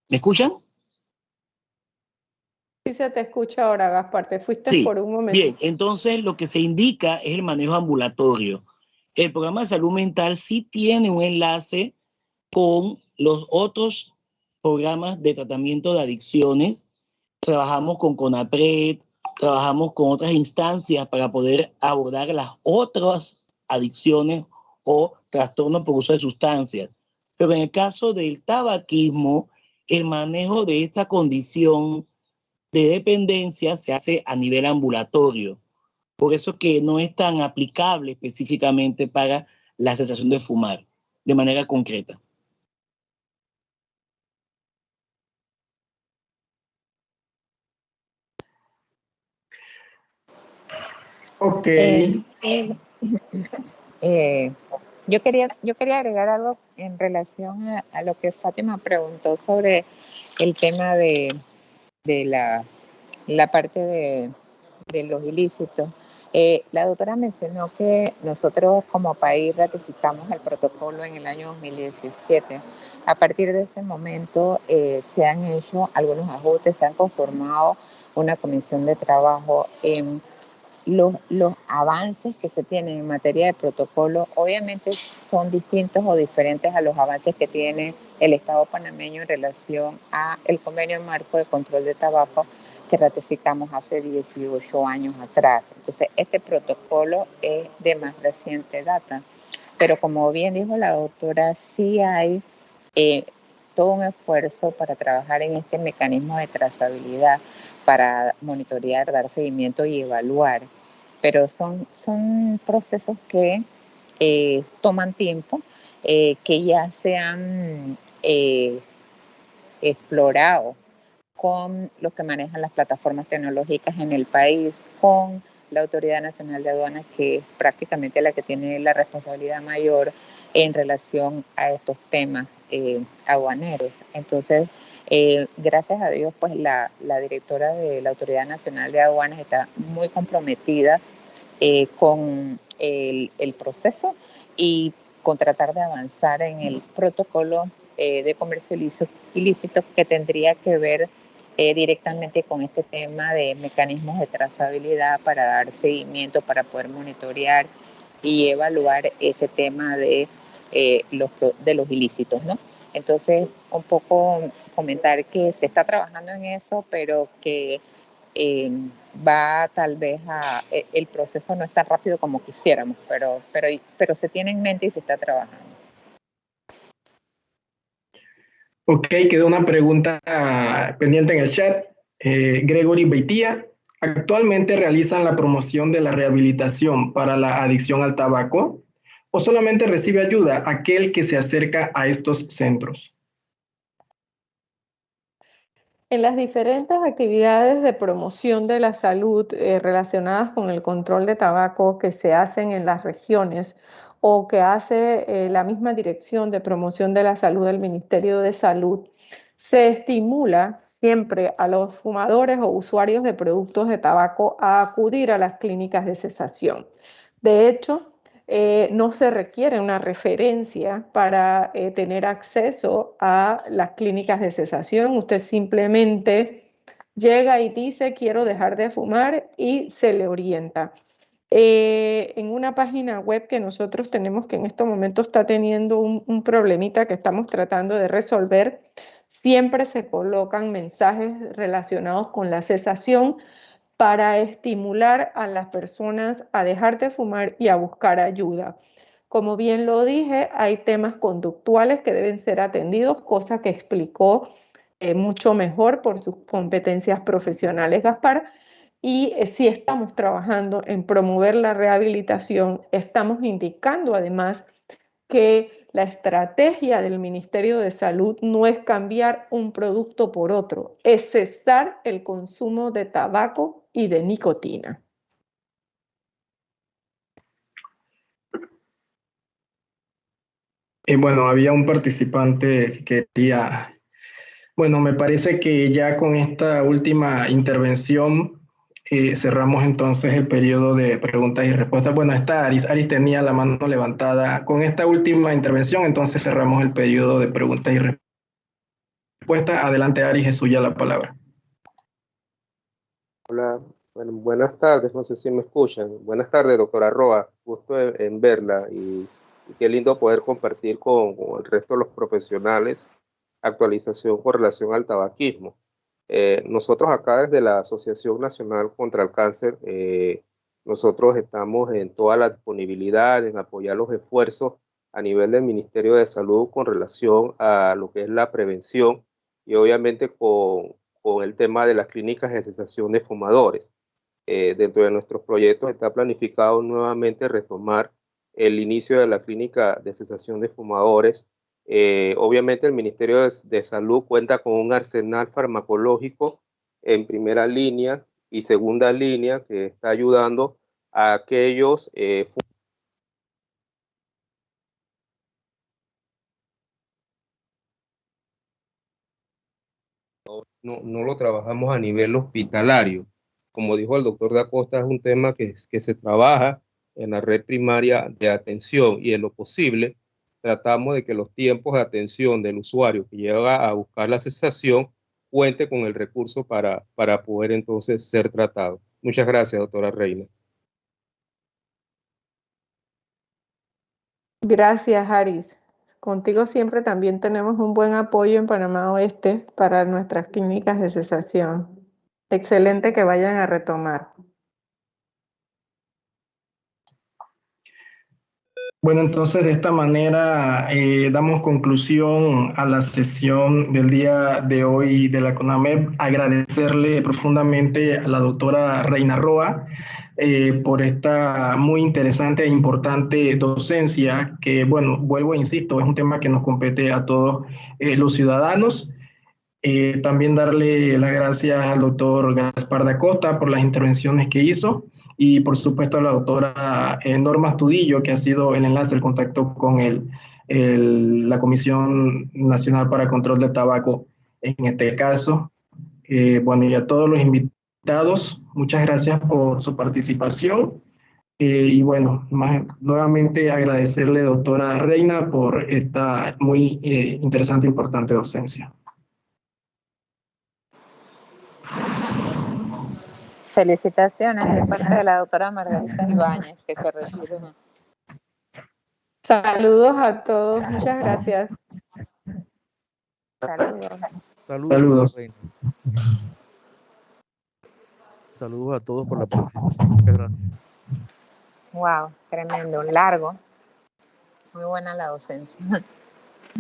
¿Me escuchan? Sí se te escucha ahora, Gaspar, te fuiste Sí, por un momento. Bien, entonces lo que se indica es el manejo ambulatorio. El programa de salud mental sí tiene un enlace con los otros programas de tratamiento de adicciones. Trabajamos con CONAPRED, trabajamos con otras instancias para poder abordar las otras adicciones o trastornos por uso de sustancias. Pero en el caso del tabaquismo, el manejo de esta condición de dependencia se hace a nivel ambulatorio. Por eso que no es tan aplicable específicamente para la cesación de fumar, de manera concreta. Ok. Yo quería agregar algo en relación a lo que Fátima preguntó sobre el tema de la parte de los ilícitos. La doctora mencionó que nosotros como país ratificamos el protocolo en el año 2017. A partir de ese momento se han hecho algunos ajustes, se han conformado una comisión de trabajo. Los avances que se tienen en materia de protocolo obviamente son distintos o diferentes a los avances que tiene el Estado panameño en relación a el convenio marco de control de tabaco que ratificamos hace 18 años atrás. Entonces, este protocolo es de más reciente data. Pero como bien dijo la doctora, sí hay todo un esfuerzo para trabajar en este mecanismo de trazabilidad, para monitorear, dar seguimiento y evaluar. Pero son procesos que toman tiempo, que ya se han explorado con los que manejan las plataformas tecnológicas en el país, con la Autoridad Nacional de Aduanas, que es prácticamente la que tiene la responsabilidad mayor en relación a estos temas aduaneros. Entonces, gracias a Dios, pues la directora de la Autoridad Nacional de Aduanas está muy comprometida con el proceso y con tratar de avanzar en el protocolo de comercio ilícito que tendría que ver directamente con este tema de mecanismos de trazabilidad para dar seguimiento, para poder monitorear y evaluar este tema de los ilícitos, ¿no? Entonces, un poco comentar que se está trabajando en eso, pero que va tal vez el proceso no es tan rápido como quisiéramos, pero se tiene en mente y se está trabajando. Ok, quedó una pregunta pendiente en el chat. Gregory Beitía, ¿actualmente realizan la promoción de la rehabilitación para la adicción al tabaco o solamente recibe ayuda aquel que se acerca a estos centros? En las diferentes actividades de promoción de la salud relacionadas con el control de tabaco que se hacen en las regiones o que hace la misma Dirección de Promoción de la Salud del Ministerio de Salud, se estimula siempre a los fumadores o usuarios de productos de tabaco a acudir a las clínicas de cesación. De hecho, no se requiere una referencia para tener acceso a las clínicas de cesación. Usted simplemente llega y dice quiero dejar de fumar y se le orienta. En una página web que nosotros tenemos que en estos momentos está teniendo un problemita que estamos tratando de resolver, siempre se colocan mensajes relacionados con la cesación para estimular a las personas a dejar de fumar y a buscar ayuda. Como bien lo dije, hay temas conductuales que deben ser atendidos, cosa que explicó mucho mejor por sus competencias profesionales Gaspar. Y si estamos trabajando en promover la rehabilitación, estamos indicando además que la estrategia del Ministerio de Salud no es cambiar un producto por otro, es cesar el consumo de tabaco y de nicotina. Bueno, había un participante que quería... Bueno, me parece que ya con esta última intervención cerramos entonces el periodo de preguntas y respuestas. Bueno, está Aris. Aris tenía la mano levantada. Con esta última intervención, entonces cerramos el periodo de preguntas y respuestas. Adelante, Aris, es suya la palabra. Hola, bueno, buenas tardes, no sé si me escuchan. Buenas tardes, doctora Roa, gusto en verla y qué lindo poder compartir con el resto de los profesionales actualización con relación al tabaquismo. Nosotros acá desde la Asociación Nacional contra el Cáncer, nosotros estamos en toda la disponibilidad en apoyar los esfuerzos a nivel del Ministerio de Salud con relación a lo que es la prevención y obviamente con el tema de las clínicas de cesación de fumadores. Dentro de nuestros proyectos está planificado nuevamente retomar el inicio de la clínica de cesación de fumadores. Obviamente el Ministerio de Salud cuenta con un arsenal farmacológico en primera línea y segunda línea que está ayudando a aquellos no lo trabajamos a nivel hospitalario. Como dijo el doctor Da Costa, es un tema que se trabaja en la red primaria de atención y en lo posible tratamos de que los tiempos de atención del usuario que llega a buscar la cesación cuente con el recurso para poder entonces ser tratado. Muchas gracias, doctora Reina. Gracias, Aris. Contigo siempre también tenemos un buen apoyo en Panamá Oeste para nuestras clínicas de cesación. Excelente que vayan a retomar. Bueno, entonces de esta manera damos conclusión a la sesión del día de hoy de la CONAMEP. Agradecerle profundamente a la doctora Reina Roa por esta muy interesante e importante docencia que, bueno, vuelvo e insisto, es un tema que nos compete a todos los ciudadanos. También darle las gracias al doctor Gaspar Da Costa por las intervenciones que hizo y por supuesto a la doctora Norma Astudillo, que ha sido el enlace, el contacto con la Comisión Nacional para Control del Tabaco en este caso. Bueno, y a todos los invitados, muchas gracias por su participación. Y bueno, nuevamente agradecerle, doctora Reina, por esta muy interesante e importante docencia. Felicitaciones de parte de la doctora Margarita Ibáñez, que se retiró. Saludos a todos, muchas gracias. Saludos. Saludos. Saludos a todos por la participación. Muchas gracias. Wow, tremendo, largo. Muy buena la docencia.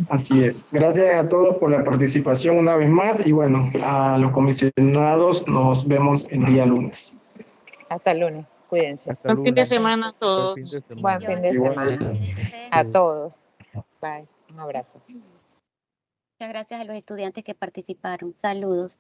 Así es. Gracias a todos por la participación una vez más y bueno, a los comisionados nos vemos el día lunes. Hasta el lunes, cuídense. Hasta Buen fin de lunes. semana a todos. Buen fin de semana. Buen fin de semana a todos. Bye, un abrazo. Muchas gracias a los estudiantes que participaron. Saludos.